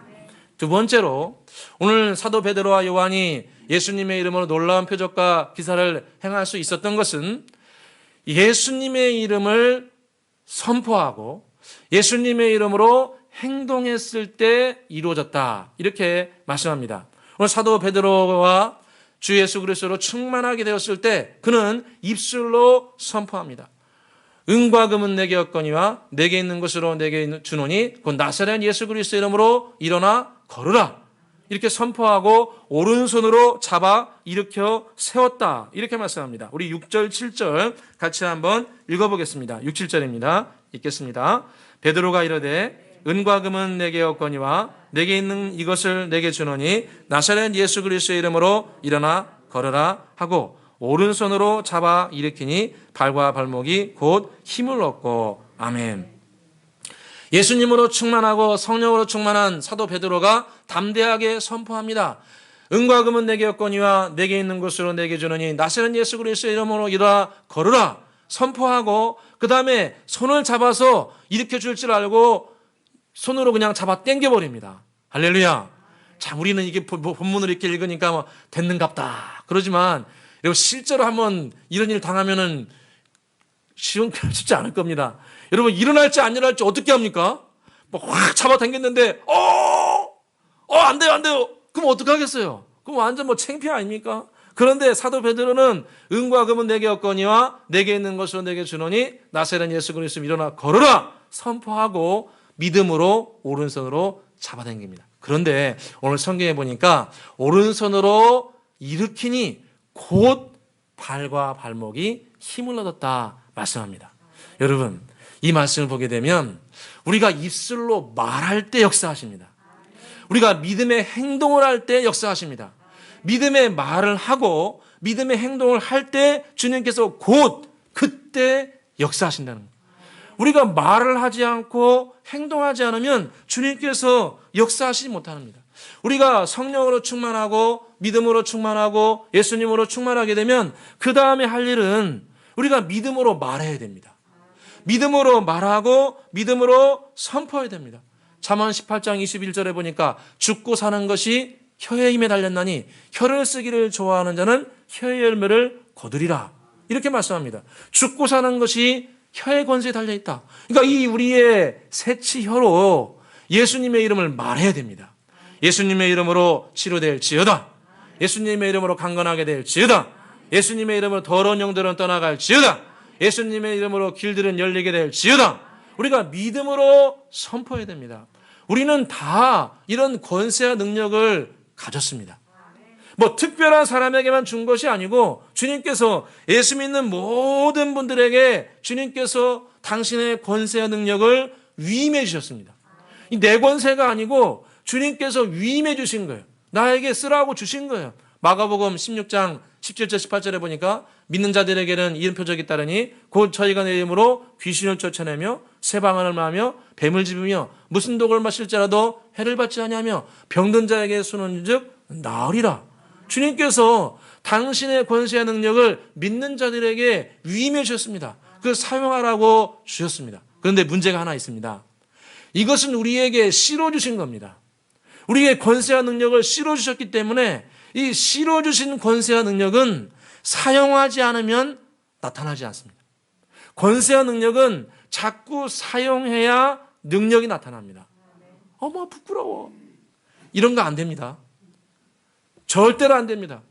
두 번째로, 오늘 사도 베드로와 요한이 예수님의 이름으로 놀라운 표적과 기사를 행할 수 있었던 것은 예수님의 이름을 선포하고 예수님의 이름으로 행동했을 때 이루어졌다, 이렇게 말씀합니다. 오늘 사도 베드로와 주 예수 그리스도로 충만하게 되었을 때 그는 입술로 선포합니다. 은과 금은 내게 없거니와 내게 있는 것으로 내게 주노니 곧 나사렛 예수 그리스도 이름으로 일어나 걸으라, 이렇게 선포하고 오른손으로 잡아 일으켜 세웠다, 이렇게 말씀합니다. 우리 6절 7절 같이 한번 읽어보겠습니다. 6, 7절입니다. 읽겠습니다. 베드로가 이르되 은과 금은 내게 없거니와 내게 있는 이것을 내게 주노니 나사렛 예수 그리스도의 이름으로 일어나 걸으라 하고 오른손으로 잡아 일으키니 발과 발목이 곧 힘을 얻고. 아멘. 예수님으로 충만하고 성령으로 충만한 사도 베드로가 담대하게 선포합니다. 은과 금은 내게 없거니와 내게 있는 것으로 내게 주노니 나사렛 예수 그리스도의 이름으로 일어나 걸으라 선포하고, 그 다음에 손을 잡아서 일으켜 줄 줄 알고 손으로 그냥 잡아 당겨버립니다. 할렐루야. 참, 우리는 이게 본문을 이렇게 읽으니까 됐는갑다 그러지만, 여러분 실제로 한번 이런 일 당하면은 쉽지 않을 겁니다. 여러분 일어날지 안 일어날지 어떻게 합니까? 확 잡아 당겼는데 안 돼요. 그럼 어떡하겠어요? 그럼 완전 창피 아닙니까? 그런데 사도 베드로는 은과 금은 내게 없거니와 내게 있는 것으로 내게 주노니 나사렛 예수 그리스도 일어나 걸어라 선포하고 믿음으로 오른손으로 잡아당깁니다. 그런데 오늘 성경에 보니까 오른손으로 일으키니 곧 발과 발목이 힘을 얻었다 말씀합니다. 여러분, 이 말씀을 보게 되면 우리가 입술로 말할 때 역사하십니다. 우리가 믿음의 행동을 할 때 역사하십니다. 믿음의 말을 하고 믿음의 행동을 할 때 주님께서 곧 그때 역사하신다는 거예요. 우리가 말을 하지 않고 행동하지 않으면 주님께서 역사하시지 못합니다. 우리가 성령으로 충만하고 믿음으로 충만하고 예수님으로 충만하게 되면 그 다음에 할 일은 우리가 믿음으로 말해야 됩니다. 믿음으로 말하고 믿음으로 선포해야 됩니다. 잠언 18장 21절에 보니까 죽고 사는 것이 혀의 힘에 달렸나니 혀를 쓰기를 좋아하는 자는 혀의 열매를 거두리라. 이렇게 말씀합니다. 죽고 사는 것이 혀의 권세에 달려있다. 그러니까 이 우리의 새치혀로 예수님의 이름을 말해야 됩니다. 예수님의 이름으로 치료될지어다. 예수님의 이름으로 강건하게 될지어다. 예수님의 이름으로 더러운 영들은 떠나갈지어다. 예수님의 이름으로 길들은 열리게 될지어다. 우리가 믿음으로 선포해야 됩니다. 우리는 다 이런 권세와 능력을 가졌습니다. 뭐 특별한 사람에게만 준 것이 아니고 주님께서 예수 믿는 모든 분들에게 주님께서 당신의 권세와 능력을 위임해 주셨습니다. 이 내 권세가 아니고 주님께서 위임해 주신 거예요. 나에게 쓰라고 주신 거예요. 마가복음 16장 17절 18절에 보니까 믿는 자들에게는 이런 표적이 따르니 곧 저희가 내 이름으로 귀신을 쫓아내며 새방언을 말하며 뱀을 집으며 무슨 독을 마실지라도 해를 받지 아니하며 병든 자에게 수는즉 나으리라. 주님께서 당신의 권세와 능력을 믿는 자들에게 위임해 주셨습니다. 그걸 사용하라고 주셨습니다. 그런데 문제가 하나 있습니다. 이것은 우리에게 실어주신 겁니다. 우리의 권세와 능력을 실어주셨기 때문에 이 실어주신 권세와 능력은 사용하지 않으면 나타나지 않습니다. 권세와 능력은 자꾸 사용해야 능력이 나타납니다. 어머 부끄러워. 이런 거 안 됩니다. 절대로 안 됩니다.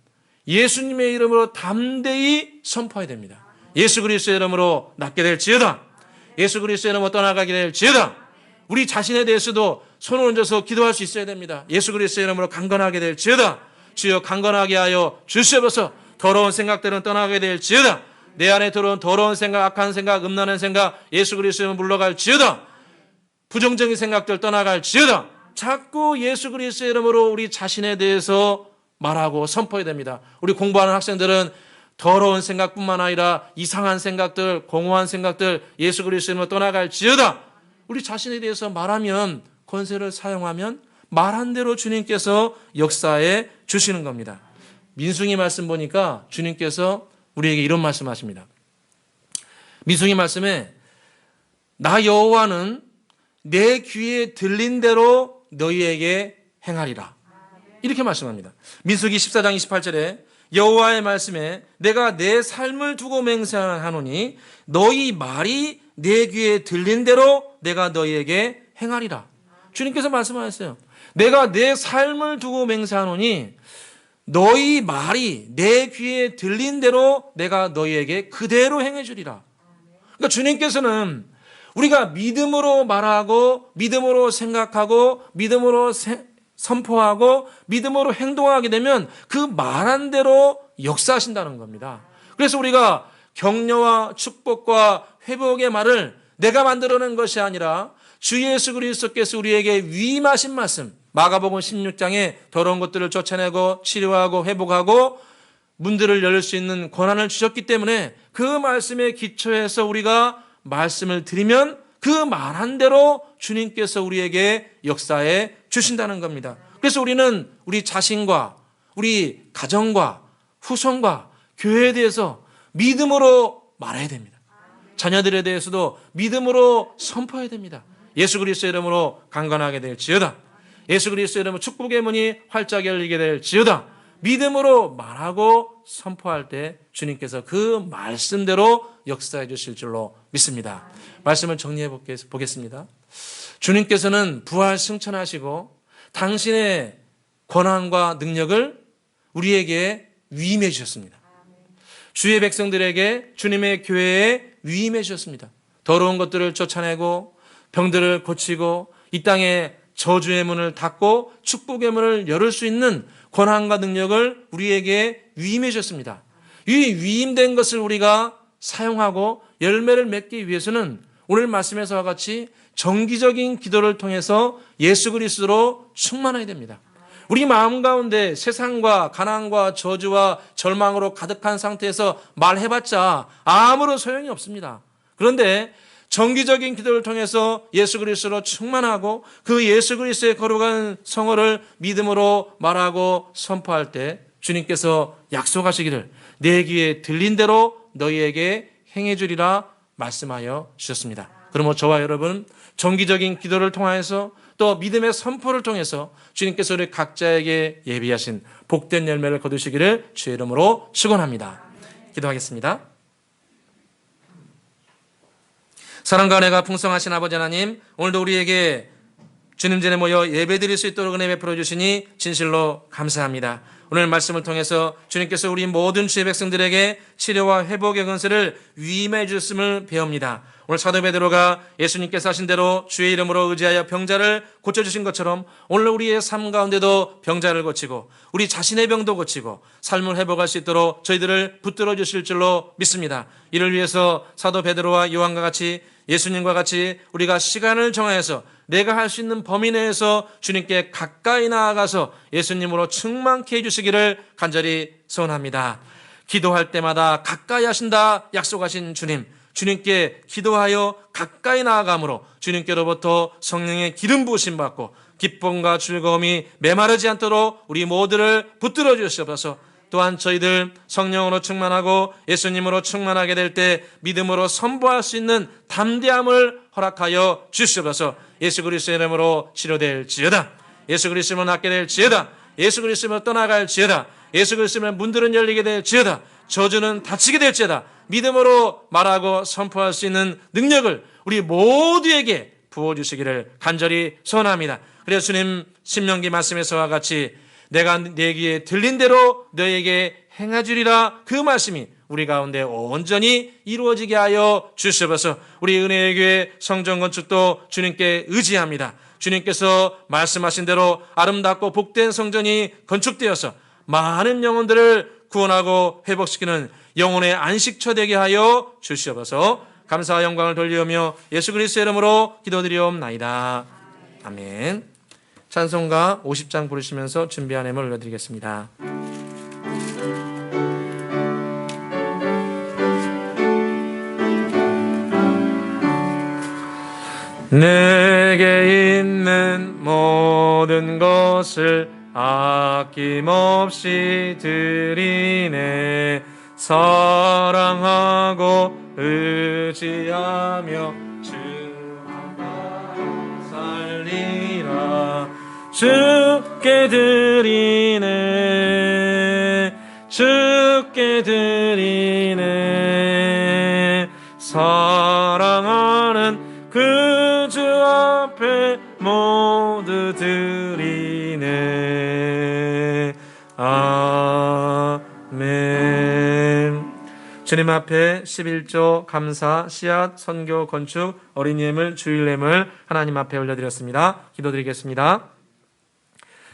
예수님의 이름으로 담대히 선포해야 됩니다. 예수 그리스도의 이름으로 낫게 될지어다. 예수 그리스도의 이름으로 떠나가게 될지어다. 우리 자신에 대해서도 손을 얹어서 기도할 수 있어야 됩니다. 예수 그리스도의 이름으로 강건하게 될지어다. 주여 강건하게 하여 주시옵소서. 더러운 생각들은 떠나게 될지어다. 내 안에 들어온 더러운 생각, 악한 생각, 음란한 생각 예수 그리스도의 이름으로 물러갈지어다. 부정적인 생각들 떠나갈지어다. 자꾸 예수 그리스도의 이름으로 우리 자신에 대해서 말하고 선포해야 됩니다. 우리 공부하는 학생들은 더러운 생각뿐만 아니라 이상한 생각들, 공허한 생각들 예수 그리스도의 이름으로 떠나갈지어다. 우리 자신에 대해서 말하면 권세를 사용하면 말한 대로 주님께서 역사해 주시는 겁니다. 민수기 말씀 보니까 주님께서 우리에게 이런 말씀하십니다. 민수기 말씀에 나 여호와는 내 귀에 들린 대로 너희에게 행하리라. 이렇게 말씀합니다. 민수기 14장 28절에 여호와의 말씀에 내가 내 삶을 두고 맹세하노니 너희 말이 내 귀에 들린 대로 내가 너희에게 행하리라. 주님께서 말씀하셨어요. 내가 내 삶을 두고 맹세하노니 너희 말이 내 귀에 들린 대로 내가 너희에게 그대로 행해 주리라. 그러니까 주님께서는 우리가 믿음으로 말하고 믿음으로 생각하고 믿음으로 선포하고 믿음으로 행동하게 되면 그 말한 대로 역사하신다는 겁니다. 그래서 우리가 격려와 축복과 회복의 말을 내가 만들어낸 것이 아니라 주 예수 그리스도께서 우리에게 위임하신 말씀, 마가복음 16장에 더러운 것들을 쫓아내고 치료하고 회복하고 문들을 열릴 수 있는 권한을 주셨기 때문에 그 말씀에 기초해서 우리가 말씀을 드리면 그 말한 대로 주님께서 우리에게 역사해 주신다는 겁니다. 그래서 우리는 우리 자신과 우리 가정과 후손과 교회에 대해서 믿음으로 말해야 됩니다. 자녀들에 대해서도 믿음으로 선포해야 됩니다. 예수 그리스도의 이름으로 강건하게 될지어다. 예수 그리스도의 이름으로 축복의 문이 활짝 열리게 될지어다. 믿음으로 말하고 선포할 때 주님께서 그 말씀대로 역사해 주실 줄로 믿습니다. 말씀을 정리해 보겠습니다. 주님께서는 부활 승천하시고 당신의 권한과 능력을 우리에게 위임해 주셨습니다. 주의 백성들에게 주님의 교회에 위임해 주셨습니다. 더러운 것들을 쫓아내고 병들을 고치고 이 땅에 저주의 문을 닫고 축복의 문을 열을 수 있는 권한과 능력을 우리에게 위임해 주셨습니다. 이 위임된 것을 우리가 사용하고 열매를 맺기 위해서는 오늘 말씀에서와 같이 정기적인 기도를 통해서 예수 그리스도로 충만해야 됩니다. 우리 마음 가운데 세상과 가난과 저주와 절망으로 가득한 상태에서 말해봤자 아무런 소용이 없습니다. 그런데 정기적인 기도를 통해서 예수 그리스도로 충만하고 그 예수 그리스도의 거룩한 성호를 믿음으로 말하고 선포할 때 주님께서 약속하시기를 내 귀에 들린 대로 너희에게 행해 주리라 말씀하여 주셨습니다. 그러므로 저와 여러분 정기적인 기도를 통해서 또 믿음의 선포를 통해서 주님께서 우리 각자에게 예비하신 복된 열매를 거두시기를 주의 이름으로 축원합니다. 기도하겠습니다. 사랑과 은혜가 풍성하신 아버지 하나님, 오늘도 우리에게 주님 전에 모여 예배드릴 수 있도록 은혜 베풀어 주시니 진실로 감사합니다. 오늘 말씀을 통해서 주님께서 우리 모든 주의 백성들에게 치료와 회복의 권세를 위임해 주셨음을 배웁니다. 오늘 사도 베드로가 예수님께서 하신 대로 주의 이름으로 의지하여 병자를 고쳐주신 것처럼 오늘 우리의 삶 가운데도 병자를 고치고 우리 자신의 병도 고치고 삶을 회복할 수 있도록 저희들을 붙들어 주실 줄로 믿습니다. 이를 위해서 사도 베드로와 요한과 같이 예수님과 같이 우리가 시간을 정하여서 내가 할 수 있는 범위 내에서 주님께 가까이 나아가서 예수님으로 충만케 해주시기를 간절히 소원합니다. 기도할 때마다 가까이 하신다 약속하신 주님, 주님께 기도하여 가까이 나아감으로 주님께로부터 성령의 기름 부으심 받고 기쁨과 즐거움이 메마르지 않도록 우리 모두를 붙들어 주시옵소서. 또한 저희들 성령으로 충만하고 예수님으로 충만하게 될 때 믿음으로 선포할 수 있는 담대함을 허락하여 주시옵소서. 예수 그리스도의 이름으로 치료될지어다. 예수 그리스도로 낫게 될지어다. 예수 그리스도로 떠나갈지어다. 예수 그리스도로 문들은 열리게 될지어다. 저주는 닫히게 될지어다. 믿음으로 말하고 선포할 수 있는 능력을 우리 모두에게 부어주시기를 간절히 소원합니다. 그래서 주님 신명기 말씀에서와 같이 내가 내 귀에 들린 대로 너에게 행하주리라 그 말씀이 우리 가운데 온전히 이루어지게 하여 주시옵소서. 우리 은혜의 교회 성전 건축도 주님께 의지합니다. 주님께서 말씀하신 대로 아름답고 복된 성전이 건축되어서 많은 영혼들을 구원하고 회복시키는 영혼의 안식처 되게 하여 주시옵소서. 감사와 영광을 돌리오며 예수 그리스도의 이름으로 기도드리옵나이다. 아멘. 찬송가 50장 부르시면서 준비한 예물 올려드리겠습니다. 내게 있는 모든 것을 아낌없이 드리네. 사랑하고 의지하며 주 살리라. 주께 드리네. 주께 드리네. 사랑하는 그 주 앞에 모두 드리네. 아멘. 주님 앞에 11조 감사, 씨앗, 선교, 건축, 어린 예물, 주일 예물 하나님 앞에 올려드렸습니다. 기도드리겠습니다.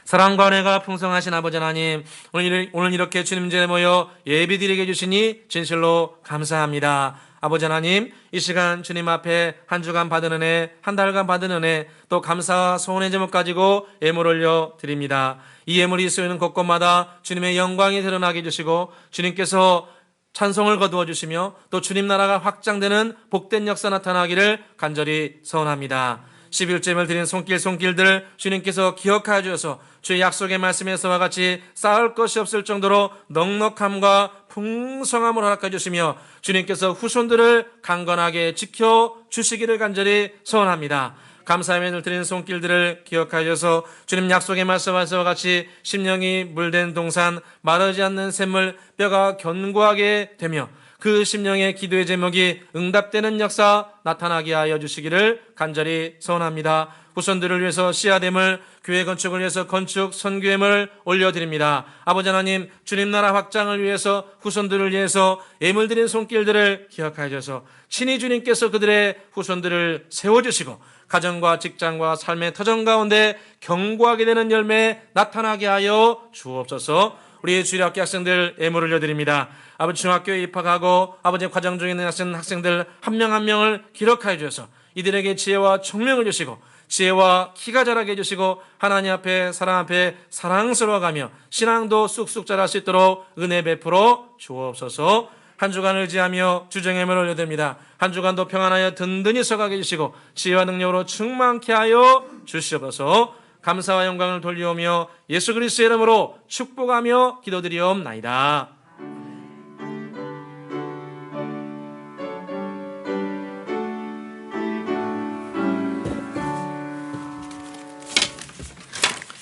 사랑과 은혜가 풍성하신 아버지 하나님, 오늘 이렇게 주님 전에 모여 예배드리게 해주시니 진실로 감사합니다. 아버지 하나님, 이 시간 주님 앞에 한 주간 받은 은혜, 한 달간 받은 은혜, 또 감사와 소원의 제목 가지고 예물 올려 드립니다. 이 예물이 쓰이는 곳곳마다 주님의 영광이 드러나게 해주시고 주님께서 찬송을 거두어 주시며 또 주님 나라가 확장되는 복된 역사 나타나기를 간절히 소원합니다. 11조를 드린 손길들 주님께서 기억하여 주셔서 주의 약속의 말씀에서와 같이 쌓을 것이 없을 정도로 넉넉함과 풍성함을 허락해 주시며 주님께서 후손들을 강건하게 지켜주시기를 간절히 소원합니다. 감사의 면을 드리는 손길들을 기억하여 주셔서 주님 약속의 말씀과 같이 심령이 물된 동산, 마르지 않는 샘물, 뼈가 견고하게 되며 그 심령의 기도의 제목이 응답되는 역사 나타나게 하여 주시기를 간절히 소원합니다. 후손들을 위해서 씨앗됨을 교회 건축을 위해서 건축 선교예물을 올려드립니다. 아버지 하나님, 주님 나라 확장을 위해서 후손들을 위해서 예물 드린 손길들을 기억하여 주셔서 친히 주님께서 그들의 후손들을 세워주시고 가정과 직장과 삶의 터전 가운데 견고하게 되는 열매 나타나게 하여 주옵소서. 우리 주일학교 학생들 예물 올려드립니다. 아버지 중학교에 입학하고 아버지 과정 중에 있는 학생들 한 명 한 명을 기록하여 주셔서 이들에게 지혜와 총명을 주시고 지혜와 키가 자라게 해주시고 하나님 앞에 사람 앞에 사랑스러워가며 신앙도 쑥쑥 자랄 수 있도록 은혜 베풀어 주옵소서. 한 주간을 의지하며 주정예물 올려드립니다. 한 주간도 평안하여 든든히 서가게 해주시고 지혜와 능력으로 충만케 하여 주시옵소서. 감사와 영광을 돌리오며 예수 그리스도의 이름으로 축복하며 기도드리옵나이다.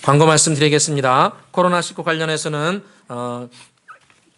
광고 말씀드리겠습니다. 코로나19 관련해서는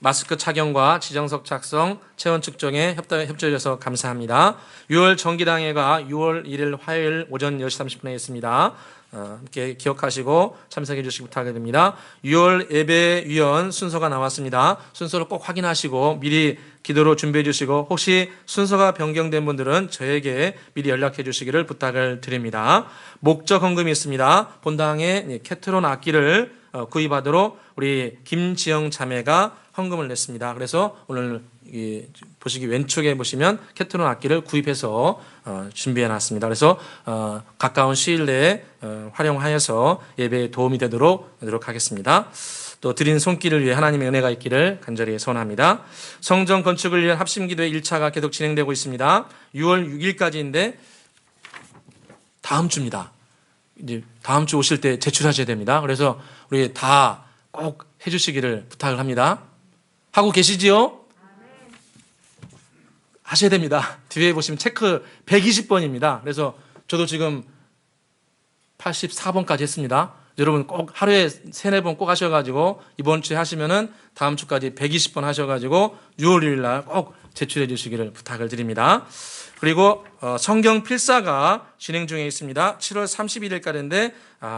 마스크 착용과 지정석 작성, 체온 측정에 협조해 주셔서 감사합니다. 6월 정기당회가 6월 1일 화요일 오전 10시 30분에 있습니다. 함께 기억하시고 참석해 주시기 부탁드립니다. 6월 예배위원 순서가 나왔습니다. 순서를 꼭 확인하시고 미리 기도로 준비해 주시고 혹시 순서가 변경된 분들은 저에게 미리 연락해 주시기를 부탁을 드립니다. 목적 헌금이 있습니다. 본당에 캐트론 악기를 구입하도록 우리 김지영 자매가 헌금을 냈습니다. 그래서 오늘 보시기 왼쪽에 보시면 캐트론 악기를 구입해서 준비해 놨습니다. 그래서 가까운 시일 내에 활용하여서 예배에 도움이 되도록 하겠습니다. 또 드린 손길을 위해 하나님의 은혜가 있기를 간절히 소원합니다. 성전 건축을 위한 합심기도회 1차가 계속 진행되고 있습니다. 6월 6일까지인데 다음 주입니다. 이제 다음 주 오실 때 제출하셔야 됩니다. 그래서 우리 다 꼭 해주시기를 부탁을 합니다. 하고 계시지요? 하셔야 됩니다. 뒤에 보시면 체크 120번입니다. 그래서 저도 지금 84번까지 했습니다. 여러분 꼭 하루에 3-4번 꼭 하셔가지고 이번 주에 하시면은 다음 주까지 120번 하셔가지고 6월 1일 날 꼭 제출해 주시기를 부탁을 드립니다. 그리고 성경 필사가 진행 중에 있습니다. 7월 31일까지인데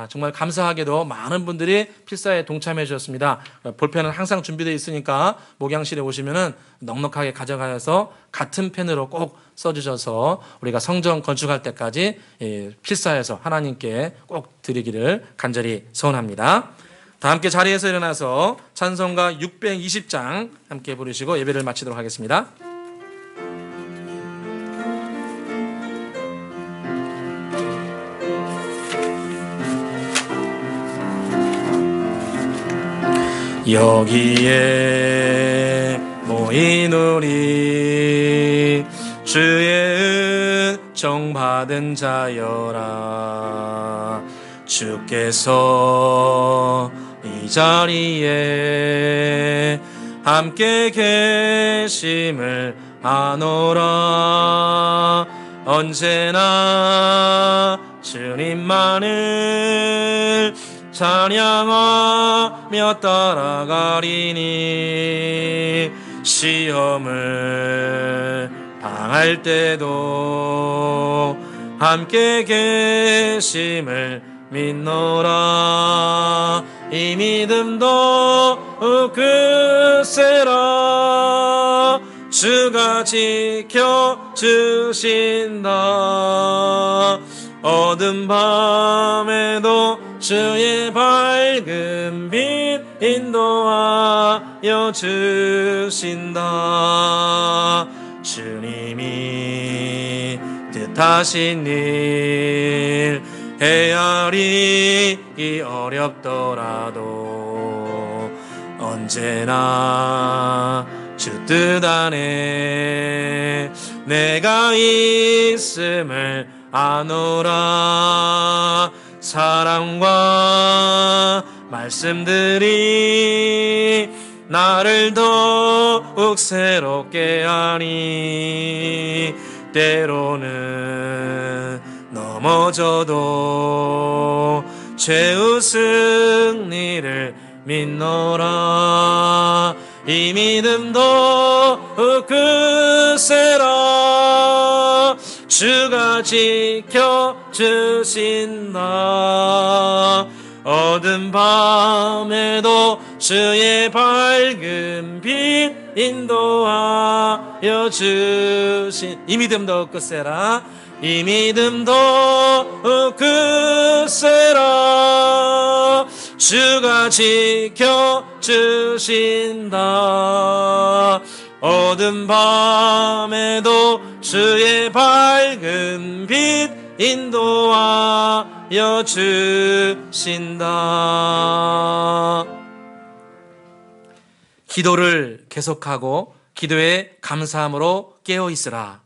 정말 감사하게도 많은 분들이 필사에 동참해 주셨습니다. 볼펜은 항상 준비되어 있으니까 목양실에 오시면은 넉넉하게 가져가서 같은 펜으로 꼭 써주셔서 우리가 성전 건축할 때까지 필사해서 하나님께 꼭 드리기를 간절히 소원합니다. 다 함께 자리에서 일어나서 찬송가 620장 함께 부르시고 예배를 마치도록 하겠습니다. 여기에 모인 우리 주의 은총 받은 자여라. 주께서 이 자리에 함께 계심을 아노라. 언제나 주님만을 찬양하며 따라가리니 시험을 당할 때도 함께 계심을 믿노라. 이 믿음도 크세라. 주가 지켜주신다. 어두운 밤에도 주의 밝은 빛 인도하여 주신다. 주님이 뜻하신 일 헤아리기 어렵더라도 언제나 주 뜻 안에 내가 있음을 아노라. 사랑과 말씀들이 나를 더욱 새롭게 하니 때로는 넘어져도 죄의 승리를 믿노라. 이 믿음도 크세라. 주가 지켜주신다. 어두운 밤에도 주의 밝은 빛 인도하여 주신 이 믿음도 끝세라. 이 믿음도 끝세라. 주가 지켜주신다. 어두운 밤에도 주의 밝은 빛 인도하여 주신다. 기도를 계속하고 기도에 감사함으로 깨어 있으라.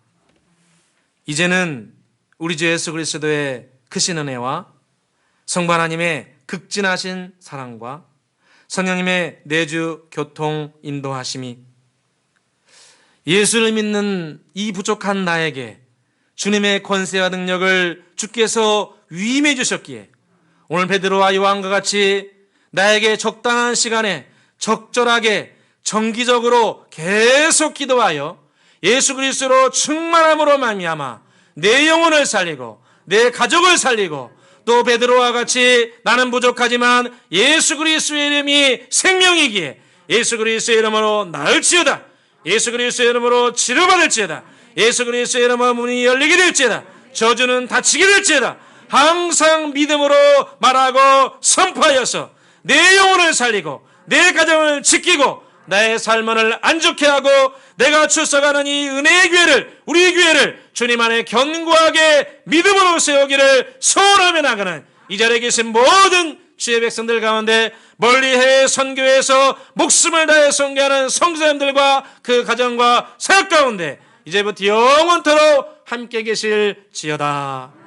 이제는 우리 주 예수 그리스도의 크신 은혜와 성부 하나님의 극진하신 사랑과 성령님의 내주 교통 인도하심이 예수를 믿는 이 부족한 나에게 주님의 권세와 능력을 주께서 위임해 주셨기에 오늘 베드로와 요한과 같이 나에게 적당한 시간에 적절하게 정기적으로 계속 기도하여 예수 그리스도로 충만함으로 말미암아 내 영혼을 살리고 내 가족을 살리고 또 베드로와 같이 나는 부족하지만 예수 그리스도의 이름이 생명이기에 예수 그리스도의 이름으로 나을지어다. 예수 그리스도의 이름으로 치료받을지어다. 예수 그리스도의 이름으로 문이 열리게 될지어다. 저주는 닫히게 될지어다. 항상 믿음으로 말하고 선포하여서 내 영혼을 살리고 내 가정을 지키고 나의 삶을 안좋게 하고 내가 출석하는 이 은혜의 교회를 우리 교회를 주님 안에 견고하게 믿음으로 세우기를 소원하며 나가는 이 자리에 계신 모든 주의 백성들 가운데 멀리 해외 선교에서 목숨을 다해 선교하는 성도님들과 그 가정과 사역 가운데 이제부터 영원토록 함께 계실지어다.